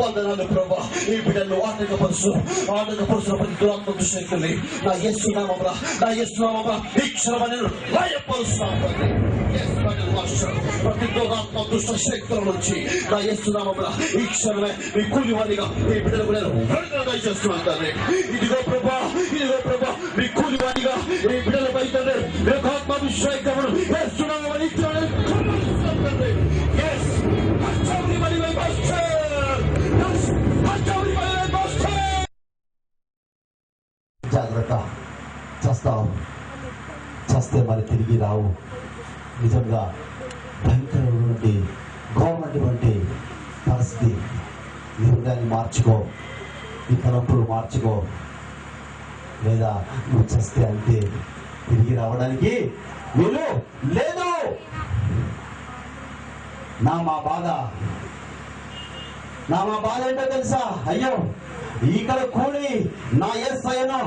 వందనాలు ప్రభా. ఈ బిడ్డలు ఆటంకపరుచిన ప్రతి దురాత్మ దుష్టశక్తుల్ని నా యేసునామమున, నా యేసునామమున ఈ క్షణం నేను లయపరుస్తున్నాను. ప్రతి దురాత్మ దుష్ట శక్తుల నుంచి నా యేసునామమున ఈ క్షణమే మీ కూలి వారిగా ఈ బిడ్డలకు నేను విడుదల దయచేస్తున్నాను తండ్రి. ఇదిగో ప్రభా, ఇదిగో ప్రభా, మీ కూలి వారిగా ఈ బిడ్డలపై తండ్రి మీ యొక్క ఆత్మాభిషేకమును యేసునామమున ఈ క్షణం తండ్రి. జాగ్రత్త, చేస్తావు, చేస్తే మరి తిరిగి రావు. నిజంగా భయంకరమైనటువంటి ఘోరమైనటువంటి పరిస్థితి. ఈ హృదయాన్ని మార్చుకో, ఈ తలంపులు మార్చుకో, లేదా నువ్వు చేస్తే అంతే, తిరిగి రావడానికి వీలు లేదు. మా బాధ ఏంటో తెలుసా? అయ్యో, ఇక్కడ కూడి నా యేసయ్యను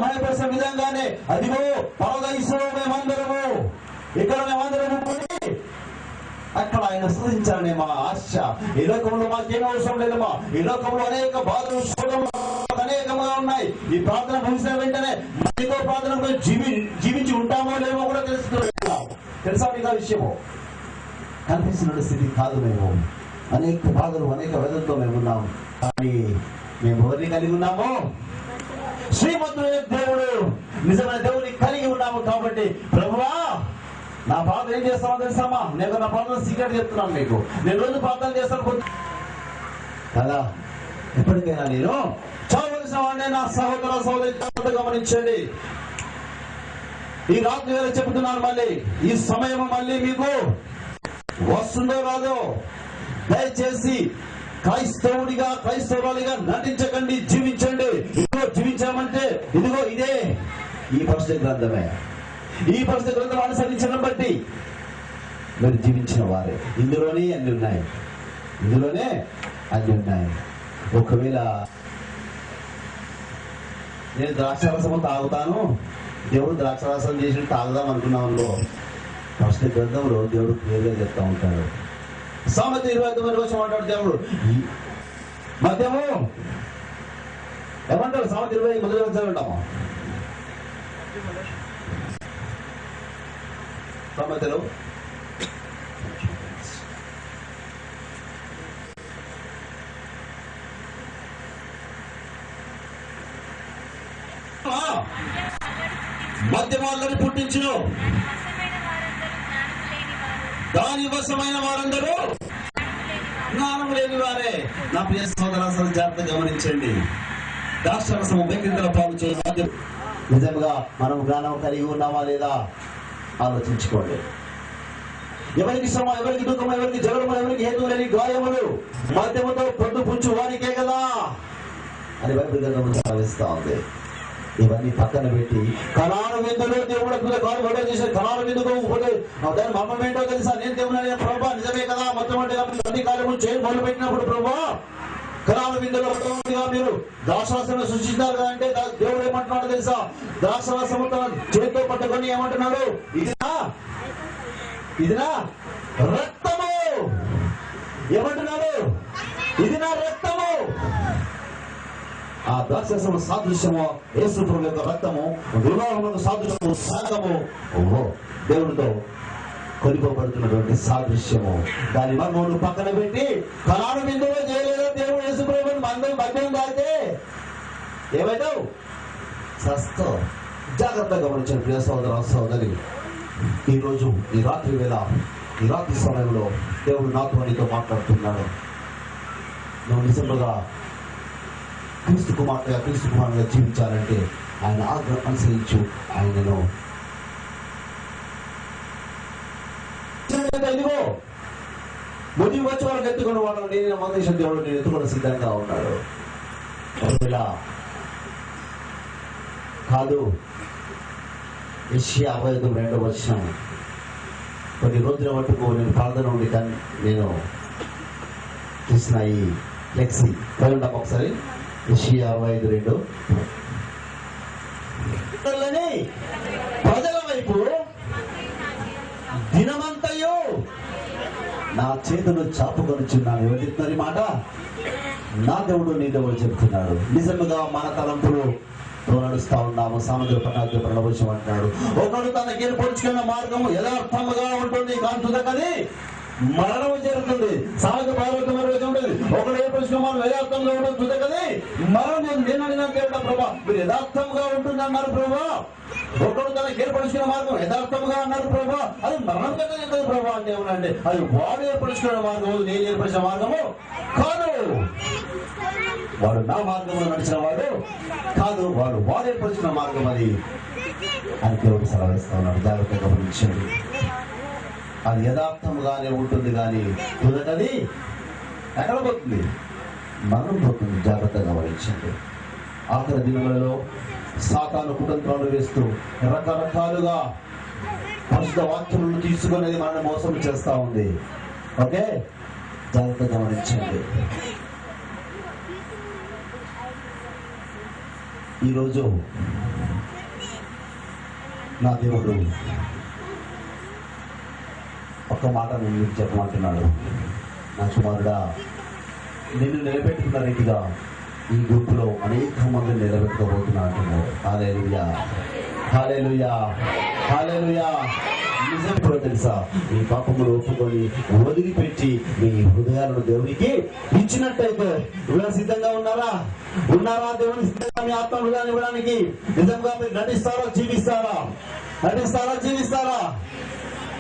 మహిమపరిచే విధంగానే అదిగో పరదేశంలో మేమందరము, ఇక్కడ మేమందరము కూడి అక్కడ ఆయన స్తుతించాలనే మా ఆశ. ఈ లోకంలో మాకేం అవసరం లేదమ్మా. ఈ లోకంలో అనేక బాధలు అనేకంగా ఉన్నాయి. ఈ ప్రార్థన ముగిసిన వెంటనే ఇంకో ప్రార్థన జీవించి ఉంటామో లేమో కూడా తెలుసా మీకు ఆ విషయము? కనిపిస్తున్న స్థితి కాదు. మేము అనేక బాధలు, అనేక వేదనతో మేము ఉన్నాము. కానీ మేము ఎవరిని కలిగి ఉన్నాము? శ్రీమంతుడైన దేవుడు, నిజమైన దేవుడిని కలిగి ఉన్నాము. కాబట్టి ప్రభువా, నా ప్రార్థన ఏం చేస్తామో తెలుసామా? నేను నా ప్రార్థన సీక్రెట్ చెప్తున్నాను మీకు. నేను రోజు ప్రార్థన చేస్తాను కదా. ఎప్పటికైనా నేను చావలసిన వాడిని నా సహోదరి గమనించండి. ఈ రాత్రి వేళ చెబుతున్నాను, మళ్ళీ ఈ సమయం మళ్ళీ మీకు వస్తుందో రాదో, దయచేసి క్రైస్తవుడిగా, క్రైస్తవురాలిగా నటించకండి, జీవించండి. ఇదిగో జీవించామంటే ఇదిగో ఇదే ఈ పరిశుద్ధ గ్రంథమే. ఈ పరిశుద్ధ గ్రంథం అనుసరించడం బట్టి మీరు జీవించిన వారే. ఇందులోనే అన్ని ఉన్నాయి, ఇందులోనే అన్ని ఉన్నాయి. ఒకవేళ నేను ద్రాక్షారసము తాగుతాను, దేవుడు ద్రాక్షారసం చేసి తాగుదాం అనుకున్నాం అనుకో, ఫస్ట్ గ్రంథంలో దేవుడు క్లియర్గా చెప్తా ఉంటాడు. సామెత 29 వచ్చి మాట్లాడు దేవుడు. మధ్యము ఏమంటారు? సామెత 20 మొదటి వచ్చి ఉంటాము. సామెతలో మధ్యమాలని పుట్టించును, దాని వశమైన వారందరూ జ్ఞానం లేని వారే. నా ప్రియ సోదర జాగ్రత్త గమనించండి. ద్రాక్షరసము బెకింతల పాలు చేయడం నిజంగా మనం జ్ఞానం కలిగి ఉన్నామా లేదా ఆలోచించుకోండి. ఎవరికి శ్రమ, ఎవరికి దుఃఖం, ఎవరికి జగడము, ఎవరికి హేతు లేని గాయములు మద్యముతో పొద్దు పుచ్చు వారికే కదా అని బైబిల్ గ్రంథం సెలవిస్తా ఉంది. ఇవన్నీ పక్కన పెట్టి కనాను విందులో దేవుడు కాలు చేశారు. కనాను విందుకు దాని మర్మం ఏంటో తెలుసా? నేను దేవుడు ప్రభా నిజమే కదా, మొత్తం అన్ని కార్యములు చేయి మొదలు పెట్టినప్పుడు ప్రభా కనాను విందులో మీరు ద్రాక్షరసం సృష్టించారు కదంటే దేవుడు ఏమంటున్నాడు తెలుసా? ద్రాక్షరసం చేతితో పట్టుకొని ఏమంటున్నాడు? ఇది నా రక్తము. ఏమంటున్నాడు? ఇది నా రక్తము. ఆ ద్రాక్షరసము సాదృశ్యము యేసు ప్రభువు యొక్క రక్తము, వివాహములకు సాదృశ్యము సంఘము దేవుడితో కొనిపోబడుతున్నటువంటి సాదృశ్యము. దాని మర్మమును పక్కన పెట్టి కనాను విందులో చేయలేదో దేవుడు యేసు ప్రభువుని మద్యం తాగితే ఏమైతావు? సస్తో. జాగ్రత్తగా గమనించిన ప్రియ సోదర సోదరి, ఈరోజు ఈ రాత్రి వేళ, ఈ రాత్రి సమయంలో దేవుడు నాతో నీతో మాట్లాడుతున్నాడు. నువ్వు నిజంగా క్రీస్తు కుమారుగా జీవించాలంటే ఆయన ఆజ్ఞ అనుసరించు. ఆయనను ఇదిగో ముడి వచ్చి వాళ్ళకి ఎత్తుకున్న వాళ్ళు నేను మహేశ్వర దేవుడు నేను ఎత్తుకున్న సిద్ధంగా ఉన్నాడు. ఇలా కాదు. యెషయా 52:2 కొన్ని రోజుల మటుకు నేను ప్రార్థన ఉండి కానీ నేను చూసిన ఈ ఫ్లెక్సీ చూడండి ఒకసారి. యెషయా 52 ప్రజల వైపు దినమంతయు నా చేతులు చాపుకొనిచున్నాను. ఎవరు చెప్తున్నారు ఈ మాట? నా దేవుడు నీ దేవుడు చెప్తున్నాడు. నిజంగా మన తలంపులు నడుస్తా ఉన్నాము. సామాజిక ప్రణాళిక ప్రణవశం అంటున్నాడు. ఒకడు తనకి ఏర్పరుచుకున్న మార్గము యథార్థముగా ఉంటుంది కాంతుద కానీ మరణం జరుగుతుంది. సామాజిక ప్రణాళిక ఉంటుంది. ఒకడు ఏర్పరుచుకున్న మార్గం యథార్థంగా ఉంటుంది కానీ మరణం. నేను అడిగిన ప్రభా మీరు యథార్థంగా ఉంటుంది అన్నారు ప్రభా. ఒకడు తనకి ఏర్పరుచుకున్న మార్గం యథార్థముగా అన్నారు ప్రభా. అది మరణం కదా చెప్తుంది ప్రభా అంటే ఏమనంటే అది వాడు ఏర్పరుచుకున్న మార్గము, నేను ఏర్పరిచిన మార్గము కాదు. వాడు నా మార్గంలో నడిచిన వాడు కాదు, వాడు ఏర్పరిచిన మార్గం అది అని దేవుడు సెలవిస్తా ఉన్నాడు. జాగ్రత్తగా గమనించండి. అది యథార్థముగానే ఉంటుంది కానీ తుదకది ఎక్కడ పోతుంది? మరణం పోతుంది. జాగ్రత్తగా గమనించండి. ఆఖరి దినములలో సాతాను కుతంత్రాలు వేస్తూ రకరకాలుగా పరిశుద్ధ వాక్యములను తీసుకునేది మనల్ని మోసం చేస్తా ఉంది. ఓకే, జాగ్రత్తగా గమనించండి. ఈరోజు నా దేవుడు ఒక్క మాట నేను చెప్పమంటున్నాడు. నా కుమారుడా, నిన్ను నిలబెట్టుకున్న రీతిగా ఈ గ్రూపులో అనేక మంది నిలబెట్టుకోబోతున్నా అంటున్నాడు. హల్లెలూయా, హల్లెలూయా, హల్లెలూయా. నిజం కూడా తెలుసా? మీ పాపములు ఒప్పుకొని వదిలిపెట్టి మీ హృదయాలను దేవునికి ఇచ్చినట్టయితే ఇలా సిద్ధంగా ఉన్నారా? దేవుని సిద్ధంగా మీ ఆత్మ హృదయాన్ని ఇవ్వడానికి నిజంగా మీరు నటిస్తారా జీవిస్తారా?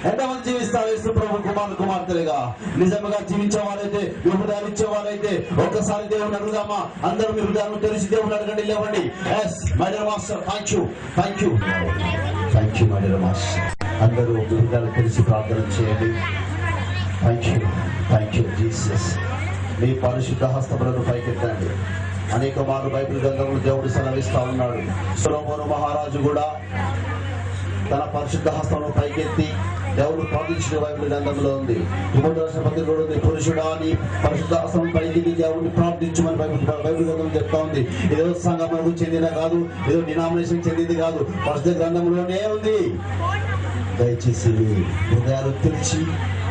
ఎంతమంది జీవిస్తారు? యేసు ప్రభు కుమార్తెలుగా నిజంగా జీవించే వాళ్ళైతే, మీ హృదయాలు ఇచ్చే వాళ్ళైతే ఒక్కసారి దేవుని అడుగుదామా? అందరూ మీ హృదయాలను తెలిసి దేవుని అడగండి, లేవండి. Yes my dear master, thank you my dear master. అందరూ మీ హృదయాలు తెలిసి ప్రార్థన చేయండి. Thank you Jesus. మీ పరిశుద్ధ హస్తములను పైకెత్తండి. అనేక మార్లు బైబిల్ గ్రంథంలో దేవుడు సెలవిస్తా ఉన్నాడు. సొలొమోను మహారాజు కూడా తన పరిశుద్ధ హస్తమును పైకెత్తి దేవుడు ప్రార్థించిన బైబిల్ గ్రంథంలో ఉంది. పత్రికలో ఉంది, పురుషుడా నీ పరిశుద్ధ హస్తం పైకి దేవుడిని ప్రార్థించమని బైబిల్ గ్రంథం చెప్తా ఉంది. ఏదో సంఘములకు చెందిన కాదు, ఏదో డినామినేషన్ చెందింది కాదు, పరిశుద్ధ గ్రంథంలోనే ఉంది. దయచేసి మీ హృదయాలు తెలిసి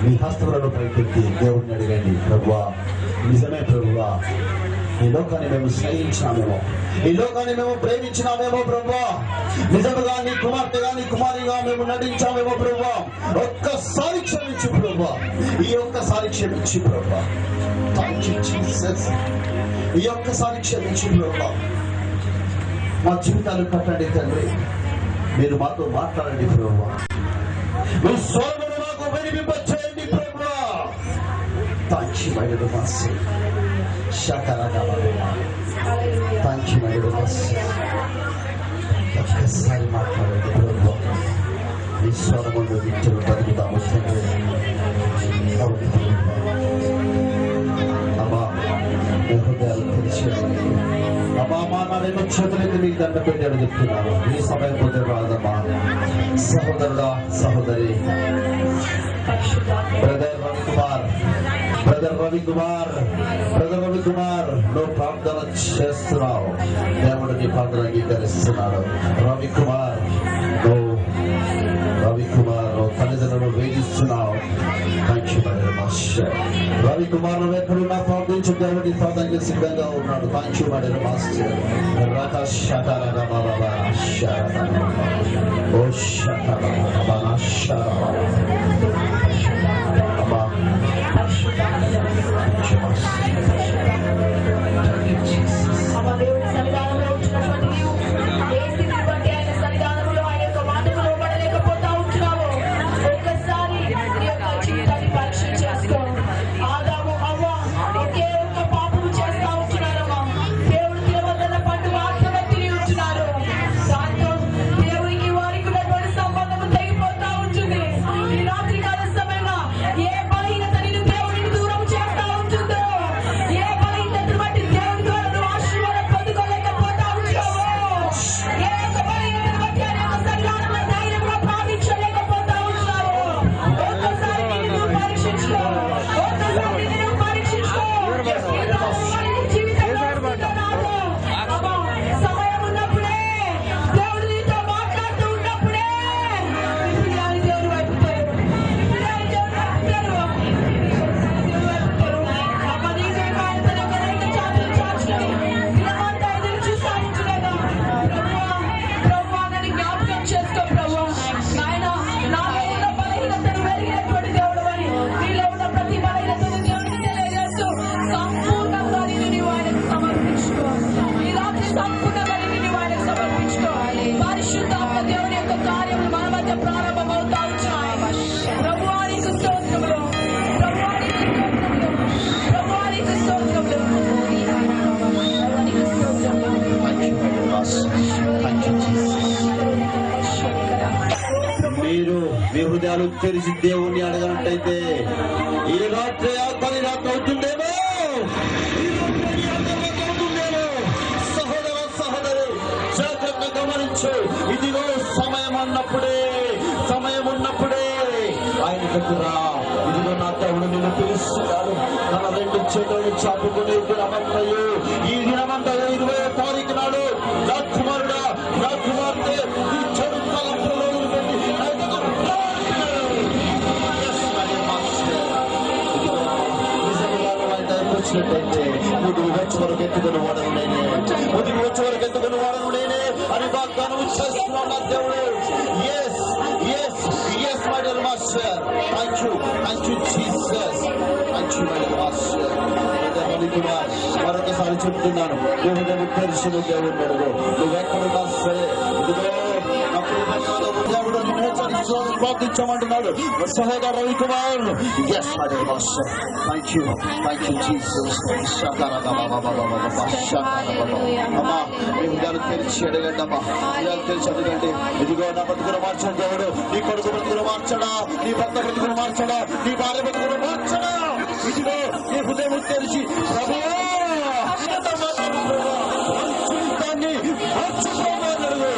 మీ హస్తములను పైకెత్తి దేవుడిని అడగండి. ప్రభువా, నిజమే ప్రభువా, ఈ లోకాన్ని మేము స్నేహించినామేమో, ఈ లోకాన్ని మేము ప్రేమించినామేమో ప్రభువా, నిజముగా నీ కుమార్తెగా నీ కుమారిగా మేము నటించామేమో ప్రభువా, ఒక్కసారి క్షమించు ప్రభువా, ఈ ఒక్కసారి క్షమించు ప్రభువా. Thank you Jesus. ఈ ఒక్కసారి క్షమించు ప్రభువా. మా జీవితాలు కట్టండి తండ్రి. మీరు మాతో మాట్లాడండి ప్రభువా. మీ స్వరమును మాకు వినిపింపచేయండి. you, my little master. Thank you, my little master. ఒక్కసారి మాట్లాడండి ప్రభు. ఈ స్వరములు వింటున్న బతుకుతాము అమ్మా హృదయాలు తెరిచేయండి. అమ్మా నా రెండు చేతులకి మీకు దండ పెట్టాడు చెప్తున్నాను. ఈ సమయం పోతే రాదమ్మా. సహోదరుడా సహోదరి, బ్రదర్ రవి కుమార్ నువ్వు ప్రార్థన చేస్తున్నావు, దేవుడు నీ ప్రార్థన అంగీకరిస్తున్నాడు. రవి కుమార్ నువ్వు తల్లిదండ్రులను వేధిస్తున్నావు. రవి కుమార్ నువ్వు ఎక్కడున్నా ప్రార్థించు, దేవుడి ప్రార్థనకి సిద్ధంగా ఉన్నాడు. Thank you my master. దేవుడి సన్నిధానంలో ఉంటున్నటువంటి నీవు ఏ స్థితిని బట్టి ఆయన సన్నిధానంలో ఆయన యొక్క మాటకు లోబడలేకపోతా ఉంటున్నావు. ఒక్కసారి నీ యొక్క జీవితాన్ని పరీక్ష చేసుకో. ఆదాము అవ్వ ఒకే ఒక్క పాపము చేస్తా ఉంటున్నారమ్మా. దేవుడు తినవద్దన్న పండు మాత్రమే తిని ఉంటున్నారు. దాంతో దేవుడికి వారికి ఉన్నటువంటి సంబంధము తెగిపోతా ఉంటుంది. ఈ రాత్రి కాల సమయంలో ఏ బలహీనత నిన్ను దేవుడిని దూరం చేస్తా ఉంటుందో, ఏ బలహీనతను బట్టి దేవుడి ద్వారా నువ్వు ఆశీర్వాదం పొందుకోలేకపోతా ఉంటావో, ఏ యొక్క బలహీనతను బట్టి ఆయన యొక్క సన్నిధానంలో ధైర్యంగా ప్రార్థించలేకపోతా ఉంటావో, ఒక్కసారి నిన్ను నువ్వు పరీక్షించుకో. ఒక్కసారి నిన్ను నువ్వు పరీక్షించుకో. నీ జీవితంలో రాదు. అమ్మా, సమయం ఉన్నప్పుడే దేవుడు నీతో మాట్లాడుతూ ఉన్నప్పుడే ఇప్పుడు దేవుడి వైపు తెరువు. పరిశుద్ధాత్మ దేవుని యొక్క కార్యములు మన మధ్య ప్రారంభమవుతా ఉన్నాయి. ప్రభువానికి స్తోత్రములు, ప్రభువానికి స్తోత్రములు, ప్రభువానికి స్తోత్రములు. మీరు మీ హృదయాలు తెరిచి దేవుణ్ణి అడగనట్టయితే ఈ రాత్రి ఆఖరి రాత్రి అవుతుందేమో. సహోదరు జాగ్రత్తగా గమనించు. ఇదిగో సమయం ఉన్నప్పుడే ఆయన దగ్గర ఇదిగో నా దేవుడు నిన్ను పిలుస్తున్నాడు. తన రెండు చేతులను చాపుకుని ఈ దినమంతయు 20వ తారీఖు నాడు నా కుమారుడా నా కుమార్తె ఈ చెడు తలంపులలో వదిలిపెట్టి నా దగ్గరకు రా. నిజంగా నువ్వు ఆయన దగ్గరకు వచ్చినట్టయితే నువ్వు వచ్చే వరకు ఎత్తుకుని వాడను నేనే అని వాగ్దానం చేస్తున్నాడు నా దేవుడు. Yes, my dear master. Thank you, Jesus. Thank you, my dear master. మరొకసారి చెప్తున్నాను, దేవుడు పరిశుద్ధ దేవుడు అడుగు. నువ్వెక్కడున్నా సరే దేవుడు నిన్ను హెచ్చరిస్తున్నాడు, ప్రార్థించమంటున్నాడు. సహోదర Ravi Kumar, yes, my dear master. Thank you, Jesus. అమ్మా మీ హృదయాలు తెరిచి అడగండి. అమ్మా హృదయాలు తెరిచి అడగండి. ఇదిగో నా బతుకును మార్చండి దేవుడు. నీ కొడుకు బతుకును మార్చడా, నీ భర్త బతుకును మార్చడా, నీ భార్య బతుకును మార్చడా. ఇదిగో నీ హృదయం తెరిచి ప్రభువా జీవితాన్ని మార్చుకోమన్నాడు.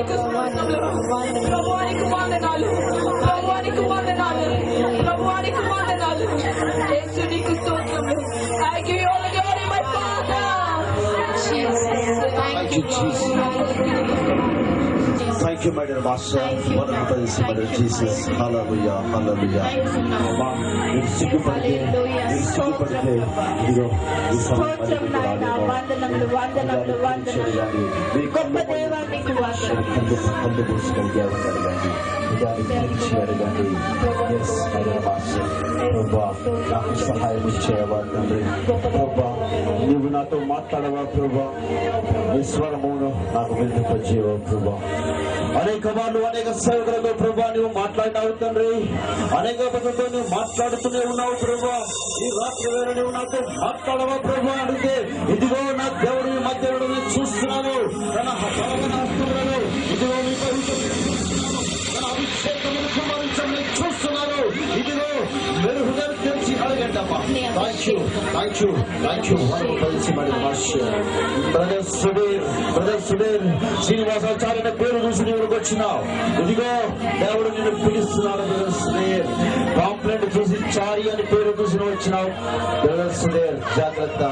నీకు స్తోత్రములు. ప్రభువానికి వందనాలు, ప్రభువానికి వందనాలు, ప్రభువానికి వందనాలు. యేసు నీకు స్తోత్రములు. I give you all the glory, my Father. Thank you, Jesus. Thank you, my dear Master. Wonderful praise, my dear Jesus. Hallelujah, hallelujah. అమ్మా, మీరు సిగ్గుపడితే ఇదిగో ఈ స్తోత్రం నాయన, వందనములు వందనములు వందనములు. గొప్ప దేవా నీకు వందనములు. కళ్ళు మూసుకోగలిగారు అడగండి, నిజాన్ని గురించి అడగండి. Yes, my dear Master. ప్రభా, నాకు సహాయం ఇచ్చేవా తండ్రి. ప్రభా, నువ్వు నాతో మాట్లాడవా ప్రభా, నీ స్వరమును నాకు వినిపించేవా ప్రభా. అనేక వాళ్ళు అనేక సేవకులతో ప్రభా నువ్వు మాట్లాడినావు తండ్రి. అనేక పద్ధతులతో నువ్వు మాట్లాడుతూనే ఉన్నావు ప్రభా. ఈ రాత్రి వేళ నువ్వు నాతో మాట్లాడవా ప్రభా అడిగితే, ఇదిగో నా దేవుడి మధ్యలో నేను చూస్తున్నాను. తన బలమైన హస్తములను ఇదిగో మీ తన అభిషేకమును కుమారించమని చూస్తున్నాను. ఇదిగో మీరు హృదయం తెరిచి అడగండమ్మా. Thank you, thank you, thank you. కలిసి మరి బ్రదర్ సుధీర్ శ్రీనివాసాచార్య పేరు చూసి నువ్వు వచ్చినావు. ఇదిగో దేవుడు నిన్ను పిలుస్తున్నాడు. బ్రదర్ సుధీర్ కాంప్లైంట్ చూసి చారి అని పేరు చూసి నువ్వు వచ్చినావు. బ్రదర్ సుధీర్ జాగ్రత్త,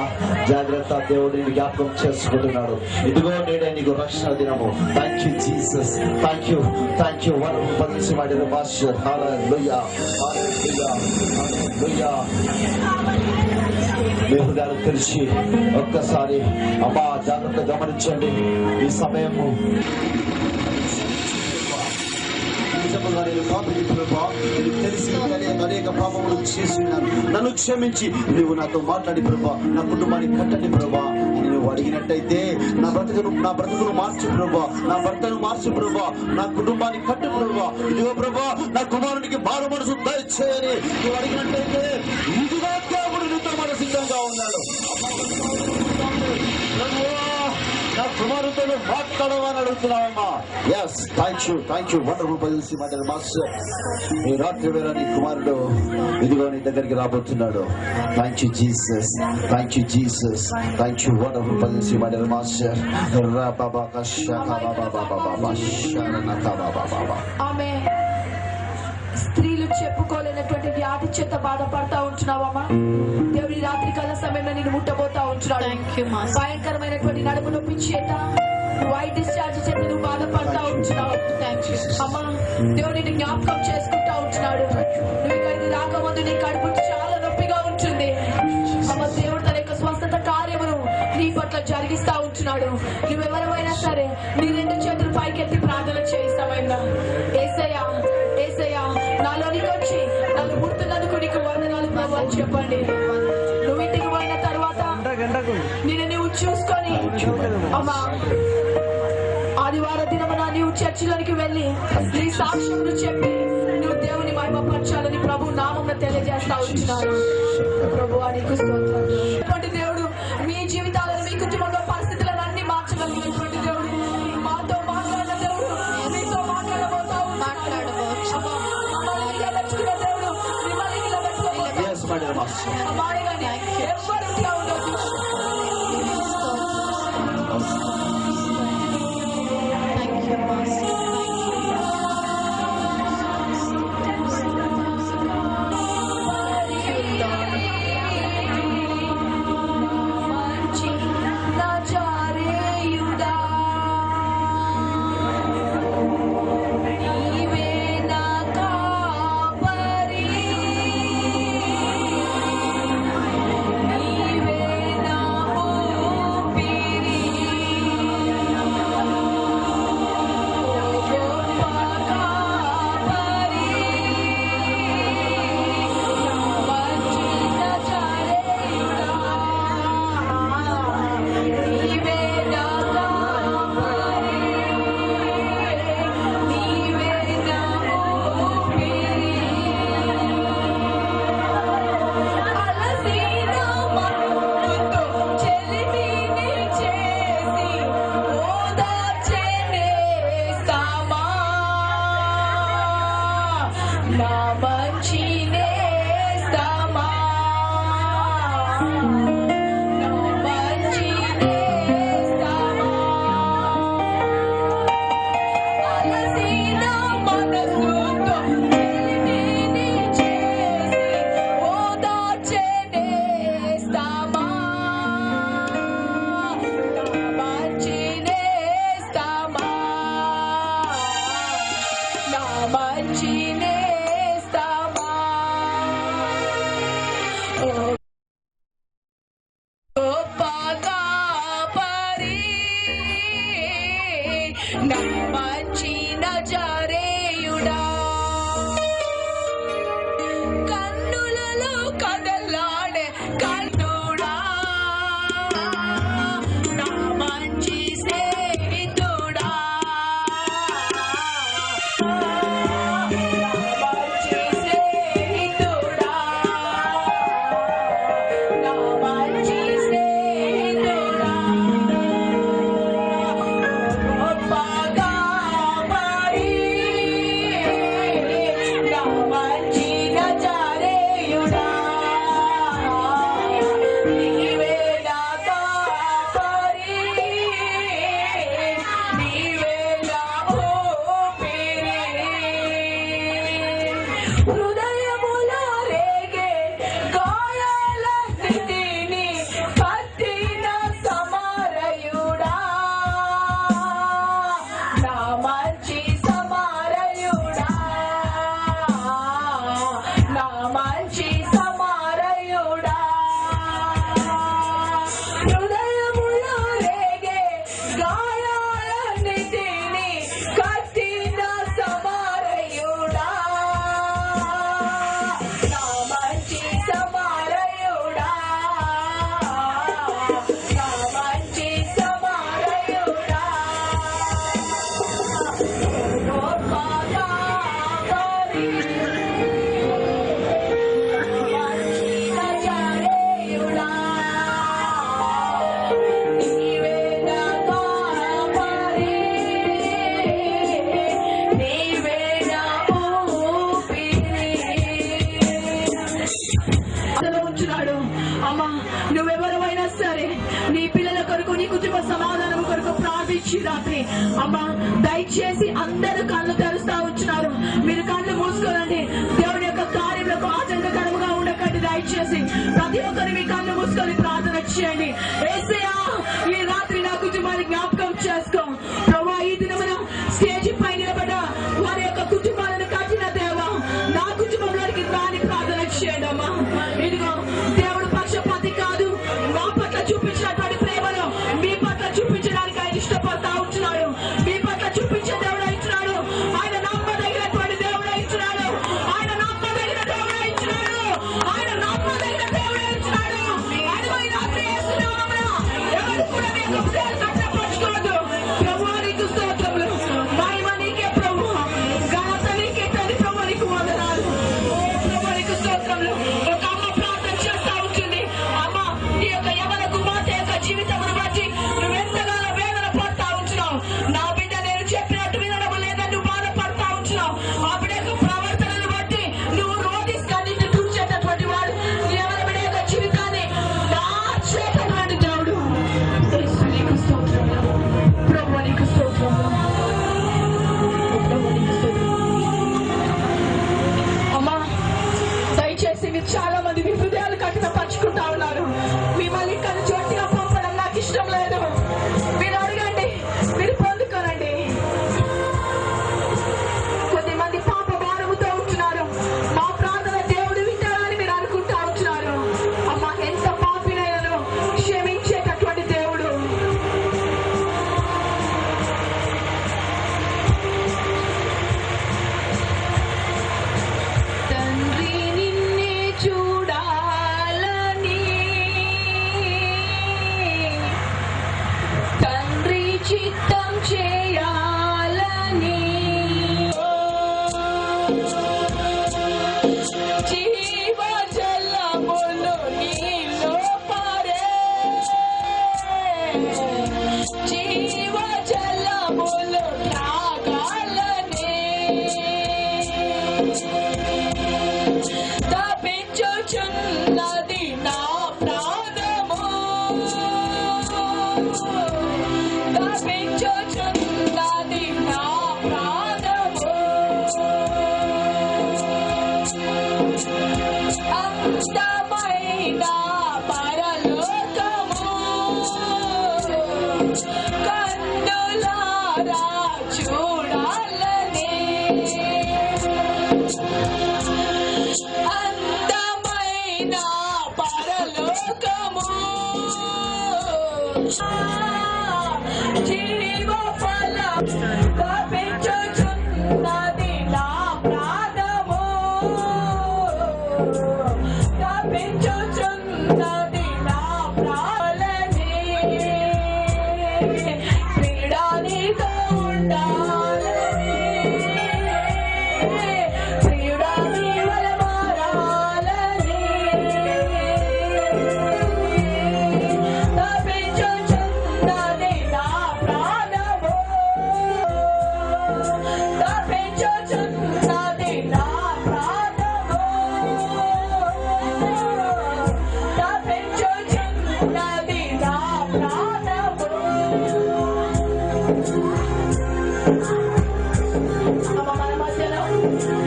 జాగ్రత్త. దేవుడు నిన్ను జ్ఞాపకం చేసుకుంటున్నాడు. ఇదిగో నేడే నీకు రక్షణ దినము. Thank you Jesus, thank you, thank you. కలిసి మరి మాస్టర్ హల్లెలూయా, హల్లెలూయా, హల్లెలూయా. మీ హృదయాలు తెలిసి ఒక్కసారి అమ్మా జాగ్రత్త గమనించండి. ఈ సమయము తెలిసి అనేక పాపములు చేస్తున్నాను. నన్ను క్షమించి నువ్వు నాతో మాట్లాడి ప్రభా, నా కుటుంబాన్ని కట్టండి ప్రభా. నువ్వు అడిగినట్టయితే నా బ్రతుకును మార్చు ప్రభా, నా భర్తను మార్చు ప్రభా, నా కుటుంబాన్ని కట్టు ప్రభా. ఇదిగో ప్రభా, నా కుమారునికి మారు మనసు దయచేయని నువ్వు అడిగినట్టయితే ఇదిగో దేవుడు నీతో మన సిద్ధంగా ఉన్నాడు. నా కుమారుతో మాట్లాడమని అడుగుతున్నావమ్మా. Yes, thank you, thank you. Wonderful పజిల్సి మాట్లాడు మాస్టర్. ఈ రాత్రి వేళ నీ కుమారుడు ఇదిగో నీ దగ్గరికి రాబోతున్నాడు. Thank you Jesus, thank you Jesus, thank you. Wonderful పజిల్సి మాట్లాడు మాస్టర్. ఆమె స్త్రీలు చెప్పుకోలేనటువంటి వ్యాధి చేత బాధపడతా ఉంటున్నావమ్మా. దేవుడి రాత్రి కాల సమయంలో నేను ముట్టబోతా ఉంటున్నాడు. భయంకరమైనటువంటి నడుము నొప్పి చేత వైట్ డిశ్చార్జ్ చేత నువ్వు బాధపడతా ఉంటున్నావు. అమ్మా, దేవుడిని జ్ఞాపకం చేసుకుంటా ఉంటున్నాడు. నువ్వు ఇక్కడికి రాకముందు నీ కడుపు చాలా నొప్పిగా ఉంటుంది. అమ్మ, దేవుడు తన యొక్క స్వస్థత కార్యమును నీ పట్ల జరిగిస్తా ఉంటున్నాడు. నువ్వెవరైనా సరే నీ రెండు చేతులు పైకెత్తి ప్రార్థన చేయిస్తామైనా. ఏసయ్యా, ఏసయ్యా, నాలోనికి వచ్చి నన్ను ముడుతున్నందుకు నీకు వందనాలు ప్రభు అని చెప్పండి. నువ్వు ఇంటికి పోయిన తర్వాత నేను నువ్వు చూసుకొని అమ్మా ఆదివార దినమున నీవు చర్చిలోనికి వెళ్ళి నీ సాక్ష్యమును చెప్పి నువ్వు దేవుని మహిమపరచాలని ప్రభు నామమున తెలియజేస్తా ఉంటున్నాను. ప్రభు నీకు స్తోత్రం. దేవుడు మీ జీవితాలను, మీ కుటుంబంలో పరిస్థితులను అన్ని మార్చగలిగినటువంటి దేవుడు, మాతో మాట్లాడిన దేవుడు మీతో మాట్లాడబోతా మాట్లాడబోతున్న దేవుడు మిమ్మల్ని నిలబెట్టుకోబోతున్నాడు. ఎవరు ఉండదు. నీవే నా మంచి సమారయుడా హృదయములో రేగే గాయాలన్నిటిని కట్టిన సమారయుడా నా మంచి సమారయుడా నా మంచి సమారయుడా గొప్ప కాపరి మంచి నజరేయుడా నీవే నా కాపరి నీవే నా ఊపిరి అతను ఉంచున్నాడు. అమ్మా, నువ్వెవరైనా సరే నీ పిల్లల కొరకు, నీ కుటుంబ సమాధానం కొరకు ప్రార్థించి రాత్రి అమ్మా దయచేసి అందరూ కళ్ళు తెరుస్తా ఉంచున్నారు. మీరు కళ్ళు మూసుకోనండి. దేవుడి యొక్క కార్యములకు ఆటంకకరముగా ఉండకండి. దయచేసి ప్రతి ఒక్కరు మీ కళ్ళు మూసుకొని ప్రార్థన చేయండి. యేసయ్యా, ఈ రాత్రి నా కుటుంబాన్ని జ్ఞాపకం చేసుకో ప్రభా. ఈ దినమున స్టేజ్ పై నిలబడ్డ వారి యొక్క కుటుంబాలను కట్టిన దేవా, నా కుటుంబంలోనికి రాని ప్రార్థన చేయండి అమ్మా. ఇదిగో దేవుడు పక్షపాతి కాదు. మా పట్ల చూపించినటువంటి ప్రేమను మీ పట్ల చూపించడానికి ఆయన ఇష్టపడతా ఉంటున్నాడు. మీ పట్ల చూపించే దేవుడు ఇచ్చినాడు. ఆయన నమ్మదగినటువంటి దేవుడు ఇచ్చినాడు. ఆయన నమ్మదగిన దేవుడు ఇచ్చినాడు. ఆయన నమ్మదగిన దేవుడు ఇచ్చినాడు. అదిగో ఈ రాత్రి యేసునామమున ఎవరు కూడా మీ యొక్క హృదయాలు కఠినపరచుకోవద్దు. ప్రభువా, నీకు స్తోత్రములు. మహిమ నీకే ప్రభువా. ఘనత నీకే తండ్రి. ప్రభువా, నీకు వందనాలు. ఓ ప్రభువా, నీకు స్తోత్రములు. ఒక అమ్మ ప్రార్థన చేస్తా ఉంటుంది. అమ్మ, నీ యొక్క యవన కుమార్తె యొక్క జీవితమును బట్టి నువ్వెంతగానో వేదన పడతా ఉంటున్నావు. నా బిడ్డ నేను చెప్పినట్టు వినడం లేదని నువ్వు బాధపడతా ఉంటున్నావు. ఆ బిడ్డ యొక్క ప్రవర్తనను బట్టి నువ్వు రోధిస్తానికి చూసేటటువంటి వాడు నీ యవన బిడ్డ యొక్క జీవితాన్ని మార్చేటటువంటి దేవుడు. యేసు, నీకు స్తోత్రములు. ప్రభువా, నీకు స్తోత్రములు. ప్రభువా, నీకు స్తోత్రములు. అమ్మా, దయచేసి మీరు చాలా మంది మీ హృదయాలు కఠినపరుచుకుంటా ఉన్నారు. మిమ్మల్ని ఇక్కడ చోటిగా పంపడం నాకు ఇష్టం లేదు. మీరు అడగండి, మీరు పొందుకోనండి. కొద్దిమంది పాప భారముతో ఉంటున్నారు. మా ప్రార్థన దేవుడు వింటారని మీరు అనుకుంటా ఉంటున్నారు. అమ్మా, ఎంత పాపినైనను క్షమించేటటువంటి దేవుడు. తండ్రి నిన్నే చూడాలని, తండ్రి చిత్తం చేయాలని, జీవ జలములు నీలో పారే, జీవ జలములు త్రాగాలని తప్పించుచున్నది నా ప్రాణము, తప్పించుచున్నది నా ప్రాణము. అందమైన పరలోకము కన్నులారా చూడాలని, అందమైన పరలోకము జీవ ఫలం తప్పించుచున్నది నా ప్రాణము, తప్పించుచున్నది నా ప్రాణని. ప్రియుడా, నీతో ఉండాలని, ప్రియుడా, నీ వలె మారాలని, తప్పించుచున్నది నా ప్రాణము, తప్పించుచున్నది నా ప్రాణము, తప్పించుచున్నది నా ప్రాణము. మన మధ్యలో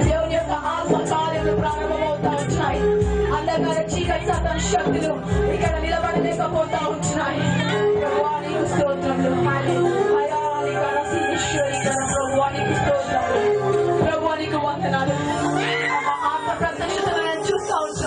దేవుని యొక్క ఆత్మ కార్యములు ప్రారంభమవుతా ఉంటున్నాయి. అంధకార చీకటి సాతాను శక్తులు ఇక్కడ నిలబడలేకపోతా ఉంటున్నాయి. ప్రభువా, నీకు స్తోత్రములు. హల్లెలూయా, నీకు ఈశ్వరీ గణ ప్రభువా, నీకు స్తోత్రములు. ప్రభువా, నీకు వందనాలు. ఆత్మ ప్రత్యక్షతను నేను చూస్తా ఉంటున్నాను.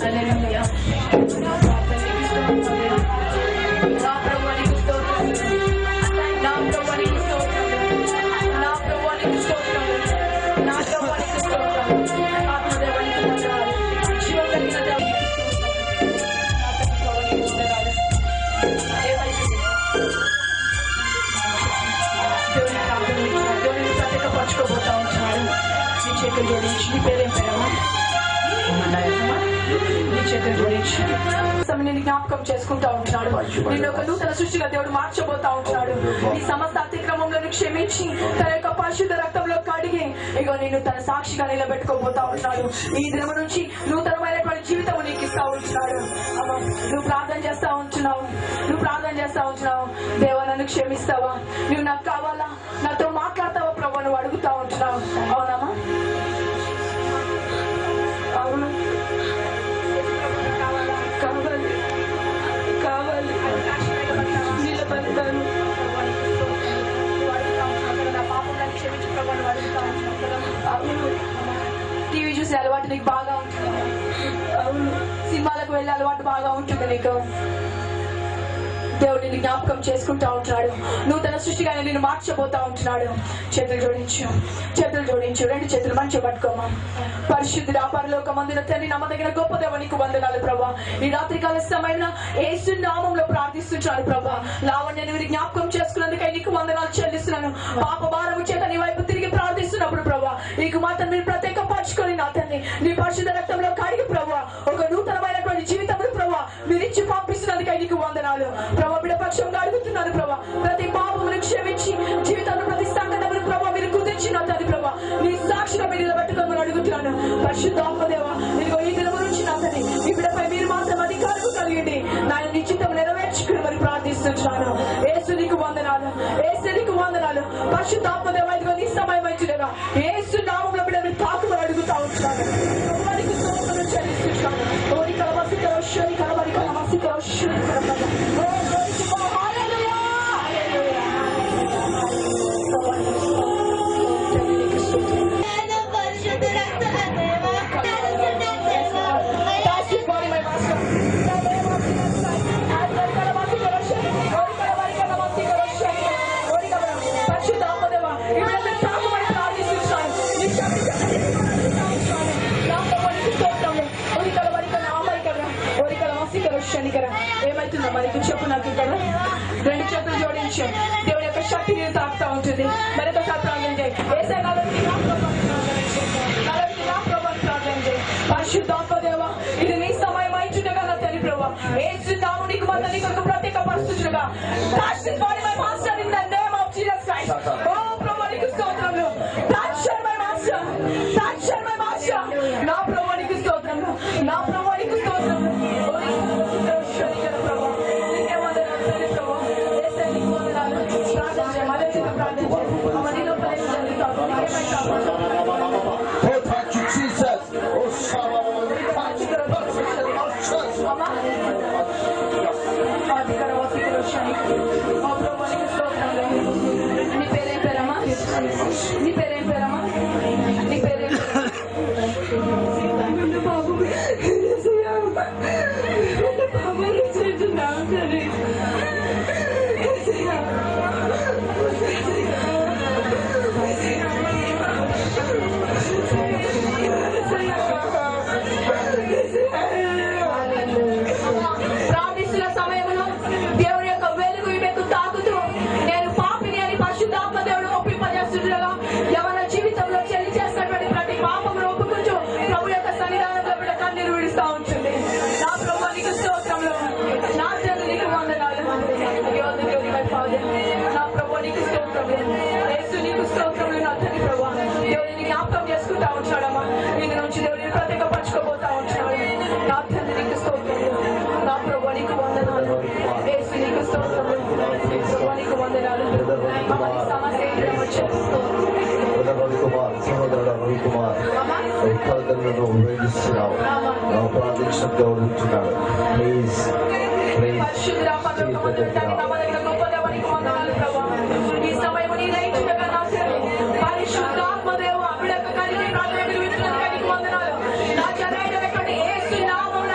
హల్లెలూయా. నా ప్రభువానికి స్తోత్రం, నా ప్రభువానికి స్తోత్రం, నా ప్రభువానికి స్తోత్రం, నా ప్రభువానికి స్తోత్రం. ఆత్మదేవానికి వందనాలు, జీవం కలిగిన దేవునికి స్తోత్రం. దేవుని ప్రార్థన దేవుని ప్రత్యేకపరచుకోబోతా ఉంటున్నాడు. నీ చేతులు జోడించి, నీ పేరేం పేరమ్మా? నీ చేతులు జోడించి నేను జ్ఞాపకం చేసుకుంటా ఉంటున్నాడు. నేను ఒక నూతన సృష్టిగా దేవుడు మార్చబోతా ఉంటున్నాడు. నీ సమస్త అతిక్రమంలో క్షమించి తన యొక్క పరిశుద్ధ రక్తంలో కడిగి ఇగో నేను తన సాక్షిగా నిలబెట్టుకోబోతా ఉంటున్నాడు. ఈ దినం నుంచి నూతనమైనటువంటి జీవితం నీకు ఇస్తా ఉంటున్నాడు. అమ్మ, నువ్వు ప్రార్థన చేస్తా ఉంటున్నావు, నువ్వు ప్రార్థన చేస్తా ఉంటున్నావు. దేవా నన్ను క్షమిస్తావా, నువ్వు నాకు కావాలా, నాతో మాట్లాడతావా ప్రభు నువ్వు అడుగుతా ఉంటున్నావు. అవునమ్మా? అవును, కావాలి కావాలి నిలబడతాను. టీవీ చూసే అలవాటు నీకు బాగా ఉంటుంది. అవును, సినిమాలకు వెళ్ళే అలవాటు బాగా ఉంటుంది నీకు. దేవుడిని జ్ఞాపకం చేసుకుంటా ఉంటున్నాడు. నూతన సృష్టిగా నేను మార్చబోతా ఉంటున్నాడు. చేతులు జోడించు, చేతులు జోడించు, రెండు చేతులు మంచిగా పట్టుకోమా. పరిశుద్ధుడా, పరలోకమందున తండ్రి, నమ్మదగిన గొప్ప దేవానికి వందనాలు ప్రభా. ఈ రాత్రికాల సమయంలో యేసు నామంలో ప్రార్థిస్తున్నాను ప్రభా. లావణ్యని మీరు జ్ఞాపకం చేసుకున్నందుకై నీకు వందనాలు చెల్లిస్తున్నాను. పాప భారము చేత నీ వైపు తిరిగి ప్రార్థిస్తున్నప్పుడు ప్రభా, నీకు మాత్రం మీరు ప్రత్యేక పరచుకొని నా తండ్రి నీ పరిశుద్ధ రక్తంలో కడిగి ప్రభా ఒక నూతనమైనటువంటి జీవితంలో ప్రభా మీరు ఇచ్చి పంపిస్తున్నందుకై నీకు వందనాలు ప్రభా. బిడ్డ పక్షంగా అడుగుతున్నాను ప్రభా, ప్రతి పాపమును క్షమించి జీవితంలో ప్రతి సంఘటనను ప్రభా మీరు కుదిర్చిన తండ్రి ప్రభా నీ సాక్షిగా మీరు నిలబెట్టుకోమని అడుగుతున్నాను. పరిశుద్ధాత్మదేవ, ఇదిగో ఈ దినం నుంచి నా తండ్రి ఈ బిడ్డపై మీరు మాత్రం అధికారం కలిగింది నాయన నీ చిత్తం నెరవేర్చుకుని మరి ప్రార్థిస్తున్నాను. యేసు నీకు వందనాలు, యేసు నీకు వందనాలు. పరిశుద్ధాత్మదేవ, ఇదిగో నీ సమయం వచ్చుగా యేసు నామంలో బిడ్డ మీరు తాకుమని అడుగుతా ఉంటున్నాను. వారికి స్తోత్రం చెల్లిస్తున్నాను. ఓరి కలవసి కలవశ్వరి కలవరి కలవసి కలవశ్వరి కలవరి. ఏమైతుందా మనకి చెప్పు నాకు. ఇక్కడ రెండు చేతులు జోడించు, దేవుని యొక్క శక్తి నేను తాకుతా ఉంటుంది. మరొకసారి ప్రార్థన చేయి. పరిశుద్ధాత్మదేవ, ఇది నీ సమయం అయిచుండగా నా తల్లి ప్రభా యేసు నామమున నీకు మాత్రం నీకు ప్రత్యేక పరిస్థితులుగా touch this body my master in the name of Jesus Christ. Oh ప్రభా నీకు స్తోత్రములు. touch my master, touch my master. నా ప్రభా నీకు స్తోత్రములు, నా ప్రభా నీకు స్తోత్రములు. నీ పేరేం పేరమ్మా? నీ పేరేం బాబు? ప్రార్థిస్తున్న సమయంలో దేవుని యొక్క వెలుగు ఈమెకు తాకుతూ నేను పాపిని అని పరిశుద్ధాత్మ దేవుడు ఒప్పింపజేస్తుండగా ఎవరి జీవితంలో చెల్లి చేసినటువంటి ప్రతి పాపమును ఒప్పుకుంటూ ప్రభు యొక్క సన్నిధానంలో బిడ్డ కన్నీరు విడుస్తూ ఉంటుంది. నా ప్రభు నీకు స్తోత్రంలో, నా తండ్రి నీకు వందనాలు. నా ప్రభు నీకు స్తోత్రంలో, యేసు నీకు స్తోత్రంలో. నా తండ్రి ప్రభు దేవుడిని జ్ఞాపకం చేసుకుంటా ఉంచాడమ్మా. దీని నుంచి దేవుడిని ప్రత్యేక పరచుకోబోతా ఉంటున్నాడు. నా తండ్రి నీకు స్తోత్రంలో, నా ప్రభు నీకు వందనాలు. యేసు నీకు స్తోత్రంలో, ప్రభు నీకు వందనాలు. సమస్య సహోదరుడు రవికుమార్ ఉత్పాదనలను ఉపయోగిస్తున్నావు. ప్రార్థించిన దేవుడు ఉంటున్నాడు. ప్లీజ్ ఈ సమయం నీ రైతుగా నా పరిశుద్ధాత్మదేవ బిడ్డకు కలిగి ప్రార్థన వందనాలు. నా చరైనటువంటి యేసు నామమున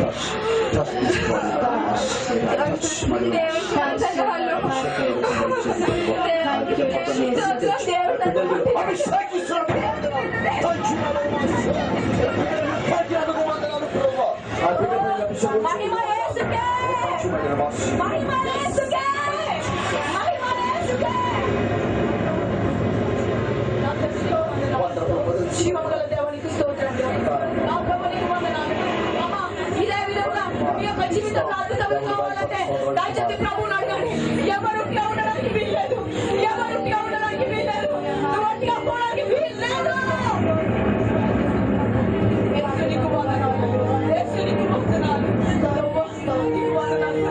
touch this body. Touch my జీవముగల దేవునికి స్తోత్రం. నా ప్రభునికి వందనాలు. ఇదే విధంగా మీ యొక్క జీవితంలో అద్భుతములు కావాలంటే దయచేసి ప్రభువుని అడగండి. ఎవరు ఉండడానికి వీల్లేదు, ఎవరు ఉండడానికి వీల్లేదు, నువ్వు ఒంటిగా పోవడానికి వీల్లేదు. యేసునికి వందనాలు, యేసునికి వందనాలు, నీకు వందనాలు,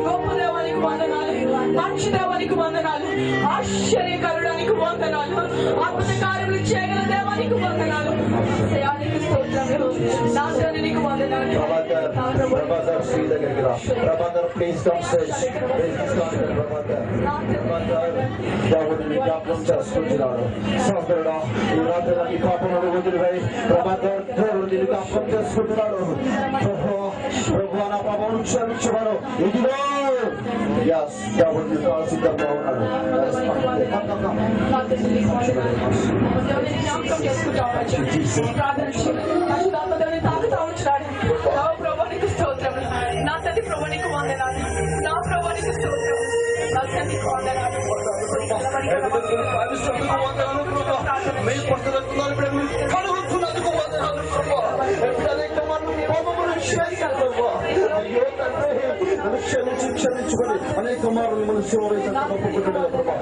గొప్ప దేవానికి వందనాలు, మంచి దేవానికి వందనాలు, ఆశ్చర్యకరుడానికి వందనాలు, అద్భుత కార్యములు చేయగల దేవానికి వందనాలు, దయానికి స్తోత్రములు, నా తండ్రి నీకు వందనాలు. Prabhakar, శ్రీ దగ్గరికి రా. Prabhakar, please come stage. Please come here, Prabhakar. దేవుడిని జ్ఞాపకం చేసుకుంటున్నాడు. సోదరుడా, ఈ రాత్రి నీ పాపములు వదిలివేయి. ప్రభాకర్, దేవుడు నిన్ను జ్ఞాపకం చేసుకుంటున్నాడు. ప్రభువా, నా పాపమును క్షమించమను. ఇదిగో yes, దేవుడు నీ కాలు సిద్ధంగా ఉన్నాడు. దేవుడిని జ్ఞాపకం చేసుకుంటాం. ప్రార్థన చేయండి. పరిశుద్ధాత్మ దేవుని తాకుతా ఉంచున్నాడు. నా ప్రభువునికి స్తోత్రములు, నా తండ్రి ప్రభువునికి వందనాలు, నా ప్రభువునికి స్తోత్రములు, నా తండ్రికి వందనాలు. క్షమించుకొని అనేక మార్లు మన శివపుకుంటున్నారు ప్రభా.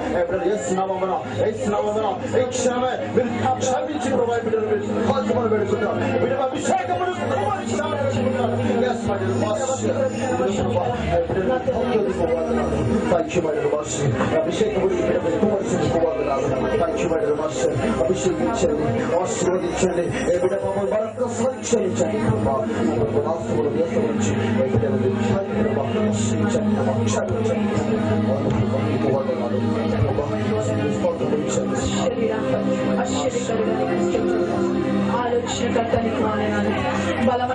ఈ క్షణమే మీరు క్షమించి ప్రభా బిడ్డలు కాల్చమని పెడుకుంటాం. బిడ్డ అభిషేకమును అభిషేకించండి, ఆశీర్వదించండి. ఏ బిడ్డ మమ్మల్ని మరొక క్షమించండి ప్రభా. రాష్ట్రములు దేశించి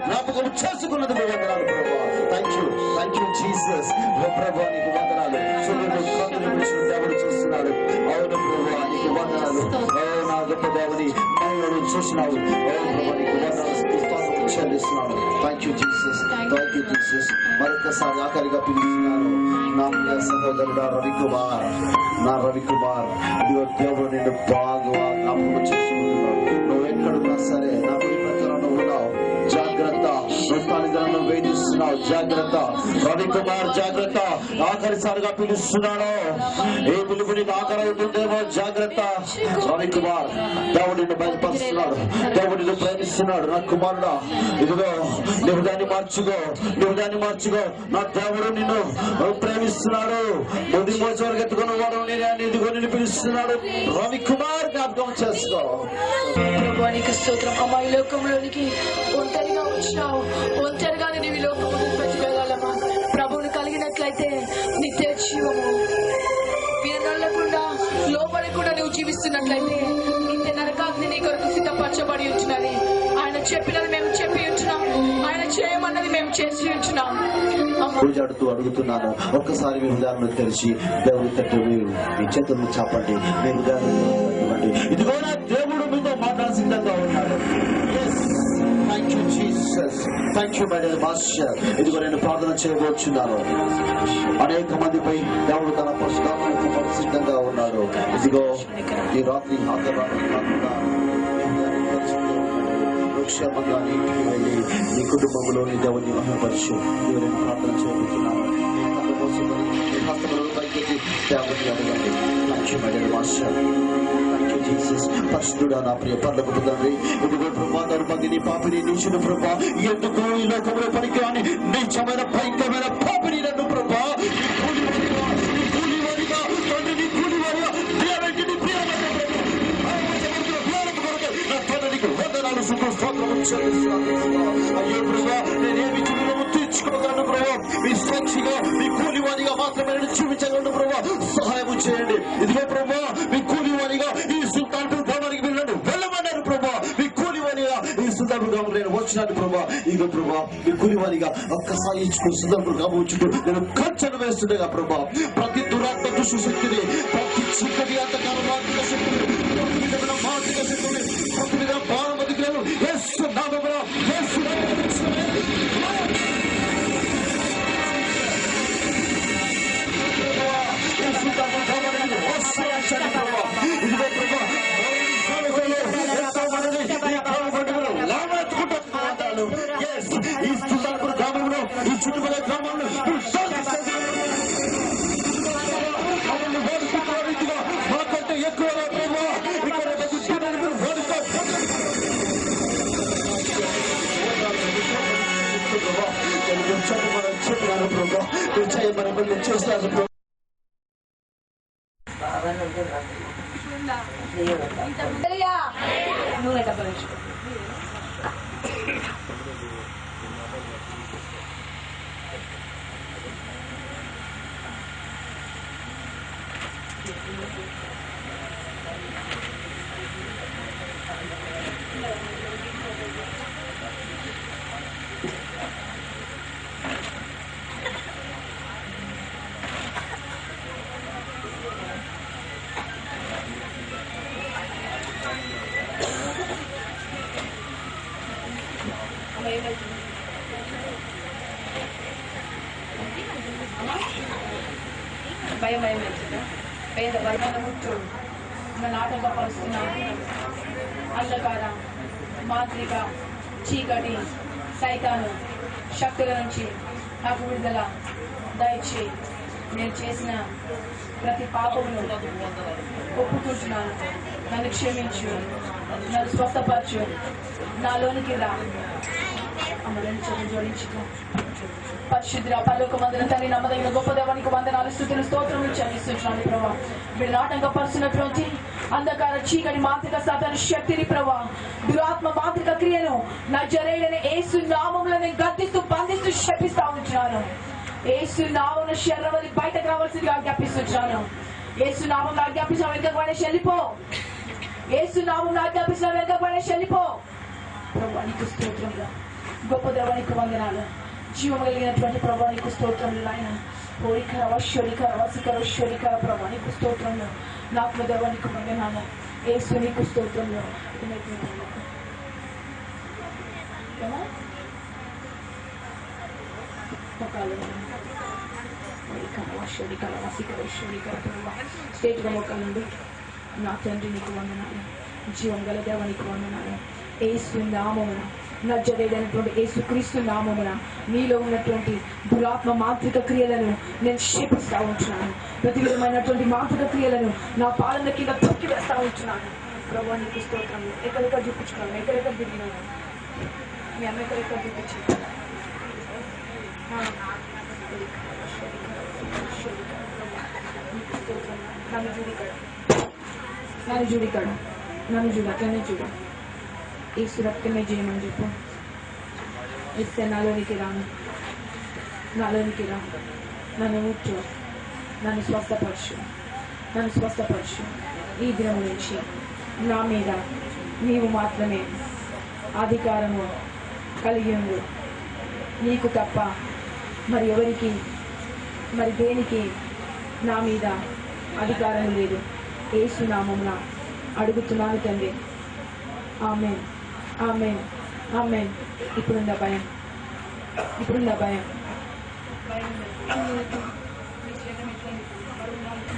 జ్ఞాపకం చేసుకున్నది మీ వందనాలు ప్రభా. Thank you Jesus. ప్రభా నీకు వందనాలు. దేవుడు చూస్తున్నాడు. అవును ప్రభా నీకు వందనాలు. నా గొప్ప దేవుని మహిళను చూస్తున్నావు. అవును ప్రభా నీకు వందనాలు చెల్లిస్తున్నాను. Thank you Jesus. మరొకసారి ఆఖరిగా పిలుస్తున్నాను నా ప్రియ సహోదరుడు రవికుమార్. నా రవికుమార్, ఇదిగో దేవుడు నిన్ను బాగా జ్ఞాపకం చేసుకుంటున్నాడు. నువ్వు ఎక్కడున్నా సరే నా గురి ప్రకారం ఉన్నావు. జాగ్రత్త, నృత్యాన్ని వేధిస్తున్నావు. జాగ్రత్త రవికుమార్, జాగ్రత్త. ఆఖరిసారిగా పిలుస్తున్నాను. ఏ పిలుపు నీకు ఆఖరి అవుతుందేమో జాగ్రత్త రవికుమార్. దేవుడు నిన్ను బయలుపరుస్తున్నాడు. దేవుడు నిన్ను ప్రేమిస్తున్నాడు. నా కుమారుడా, ఇదిగో నువ్వు దాన్ని మార్చుకో. నా దేవుడు నిన్ను ప్రేమిస్తున్నాడు. ముందు మోస వరకు ఎత్తుకున్న వాడు నేనే, ఇదిగో నిన్ను పిలుస్తున్నాడు. రవికుమార్ జ్ఞాపకం చేసుకో. ప్రభువానికి స్తోత్రం. అమ్మా, ఈ లోకంలోనికి ఒంటరిగా వచ్చినావు. ఒంటరిగానే నీవు ఈ లోకము బతికేయగలమా? ప్రభువుని కలిగినట్లయితే నిత్య జీవము వినకుండా లోపడకుండా నువ్వు జీవిస్తున్నట్లయితే నిత్య నరకాగ్ని నీ కొరకు సిద్ధపరచబడి ఉంటున్నది. ఆయన చెప్పినది మేము చెప్పి ఉంటున్నాం. ఆయన చేయమన్నది మేము చేసి ఉంటున్నాం. పూజాడుతూ అడుగుతున్నాను, ఒక్కసారి మీ హృదయాలను తెరిచి దేవుడి తట్టు మీరు మీ చేతులను చాపండి. మీ హృదయాలను ఇవ్వండి. ఇదిగో నా దేవుడు మీతో మాట్లాడ సిద్ధంగా ఉన్నాడు. Thank you Jesus. Thank you my dear master. ఇదిగో నేను ప్రార్థన చేయబోతున్నాను. అనేక మందిపై దేవుడు తన పరిశుద్ధాత్మకు సిద్ధంగా ఉన్నాడు. ఇదిగో ఈ రాత్రి క్షేమంగా నీటికి వెళ్ళి నీ కుటుంబంలోని దేవుని మహిమపరచు. నేను ప్రార్థన చేయబోతున్నాను. పరిశుద్ధుడా నా ప్రియ పర్లకు తండ్రి, ఇదిగో ప్రభా దౌర్భాగ్యని పాపిని నీచుడు ప్రభా, ఎందుకు ఈ లోకంలో పనికిరాని నీచమైన భయంకరమైన పాపిని నన్ను ప్రభా అయ్యో ప్రభా, నేనేమి చూడము తీర్చుకోగలను ప్రభా. మీ సాక్షిగా మీ కూలివానిగా మాత్రమే నేను చూపించగలను ప్రభా. సహాయం చేయండి. ఇదిగో ప్రభా, మీ కూలివానిగా ఈ సుల్తాన్పూర్ గ్రామానికి వెళ్ళమన్నారు ప్రభా. మీ కూలివానిగా ఈ సుల్తాన్పూర్ గ్రామం నేను వచ్చినాను ప్రభా. ఇక ప్రభా మీ గురివారిగా ఒక్కసారి ఇచ్చుకుని సందర్భంగా ఉంచుతూ నేను కంచెను వేస్తుండగా ప్రభా ప్రతి దురాత్మ దుష్టశక్తిని ప్రతి చీకటి అంతకాల మాంత్రిక శక్తిని ప్రతి విధమైన మాంత్రిక శక్తిని ప్రతి విధమైన బాణమదిగలను యేసు నామములో యేసు ఈ సుల్తాన్పూర్ గ్రామంలో ఈ చుట్టుపక్కల గ్రామంలో మాకంటే ఎక్కువ చెప్పినాను ప్రభావ చేయమని చేస్తాను ప్రభావ నూనె డబ్బలు భయం భయం వేసిందా పేద వర్గన ముట్టు మన ఆటంకపరుస్తున్నాను అంధకార మాంత్రిక చీకటి సైతాను శక్తుల నుంచి నాకు విడుదల దయచేయి నేను చేసిన ప్రతి పాపమును ఒప్పుకుంటున్నాను నన్ను క్షమించు నన్ను స్వస్థపరచు నాలోనికి రా అమ్మలను చదువు జోడించుకో పరిశుద్ధ పరలోకమందున తండ్రి నమ్మదగిన గొప్ప దేవానికి వందనాలు స్తుతులు స్తోత్రములు చెల్లిస్తున్నాను ప్రభా వీళ్ళు ఆటంకపరుస్తున్నటువంటి అంధకార చీకటి మాంత్రిక సాతాను శక్తిని ప్రభా దురాత్మ మాంత్రిక క్రియను నజరేయుడైన యేసు నామములో నేను గద్దిస్తూ బంధిస్తూ శపిస్తా ఉంటున్నాను యేసు నామమున శరీరం బయటకు రావాల్సిందిగా ఆజ్ఞాపిస్తున్నాను యేసు నామమున ఆజ్ఞాపించిన వెనుకకు పడేసి వెళ్ళిపో యేసు నామమున ఆజ్ఞాపించిన వెనుకకు పడేసి వెళ్ళిపో ప్రభా నీకు స్తోత్రములు గొప్ప దేవానికి వందనాలు జీవం కలిగినటువంటి ప్రభానికి స్తోత్రములు నాయన హోరికర వశ్వరికర వసికర శ్వరికర ప్రభానికి స్తోత్రములు నాకు దేవానికి వందనాలు యేసు నీకు స్తోత్రములు స్టేట్ గా మొక్కలుండి నా తండ్రి నీకు వందనాలు జీవం గల దేవానికి వందనాలు యేసు నామమున నజరేయుడైనటువంటి యేసుక్రీస్తు నామమున నీలో ఉన్నటువంటి దురాత్మ మాంత్రిక క్రియలను నేను క్షేపిస్తా ఉంటున్నాను ప్రతి విధమైనటువంటి మాంత్రిక క్రియలను నా పాలన కింద తొక్కి వేస్తా ఉంటున్నాను ప్రభు నీకు స్తోత్రం ఎక్కడెక్కడ చూపించుకున్నాను ఎక్కడెక్కడ దిగినాను మీ అమ్మ ఎక్కడెక్కడ చూపించి నన్ను చూడికాడు నన్ను చూడు అట్లనే చూడు యేసు రక్తమే చేయమని చెప్పు ఇస్తే నాలోనికి రాను నన్ను ముట్టు నన్ను స్వస్థపరచు ఈ దినం నుంచి నా మీద నీవు మాత్రమే అధికారము కలిగి ఉండు నీకు తప్ప మరి ఎవరికి మరి దేనికి నా మీద అధికారం లేదు యేసు నామమున అడుగుతున్నాను తండ్రి ఆమేన్ ఆమేన్ ఆమేన్ ఇప్పుడుందా భయం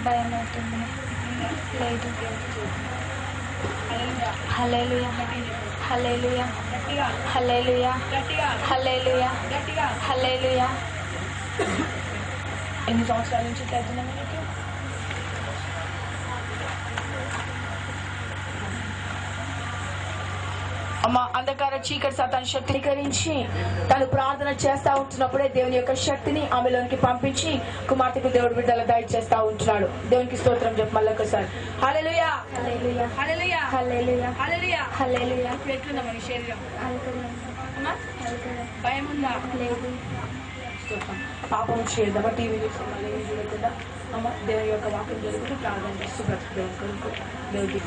భయం అవుతుంది లేదు హల్లెలూయా హల్లెలూయా హల్లెలూయా హల్లెలూయా హల్లెలూయా ఎన్ని సంవత్సరాల నుంచి తగ్గిన మీకు అమ్మ అంధకార చీకటి సాతాను శక్తీకరించి తను ప్రార్థన చేస్తా ఉంటున్నప్పుడే దేవుని యొక్క శక్తిని ఆమెలోనికి పంపించి కుమార్తెకు దేవుడు విడుదల దయచేస్తా ఉంటున్నాడు దేవునికి స్తోత్రం చెప్పు మళ్ళీ ఒకసారి హల్లెలూయా హల్లెలూయా హల్లెలూయా హల్లెలూయా హల్లెలూయా హల్లెలూయా ఎట్లుందా మన శరీరం అమ్మా హల్లెలూయా భయం ఉందా లేదు స్తోత్రం పాపం చేయదమ్మా టీవీ చూసి మళ్ళీ చూడకుండా అమ్మ దేవుని యొక్క వాక్యం జరుగుతూ ప్రార్థన చేస్తూ బ్రతుకు దేవుడికి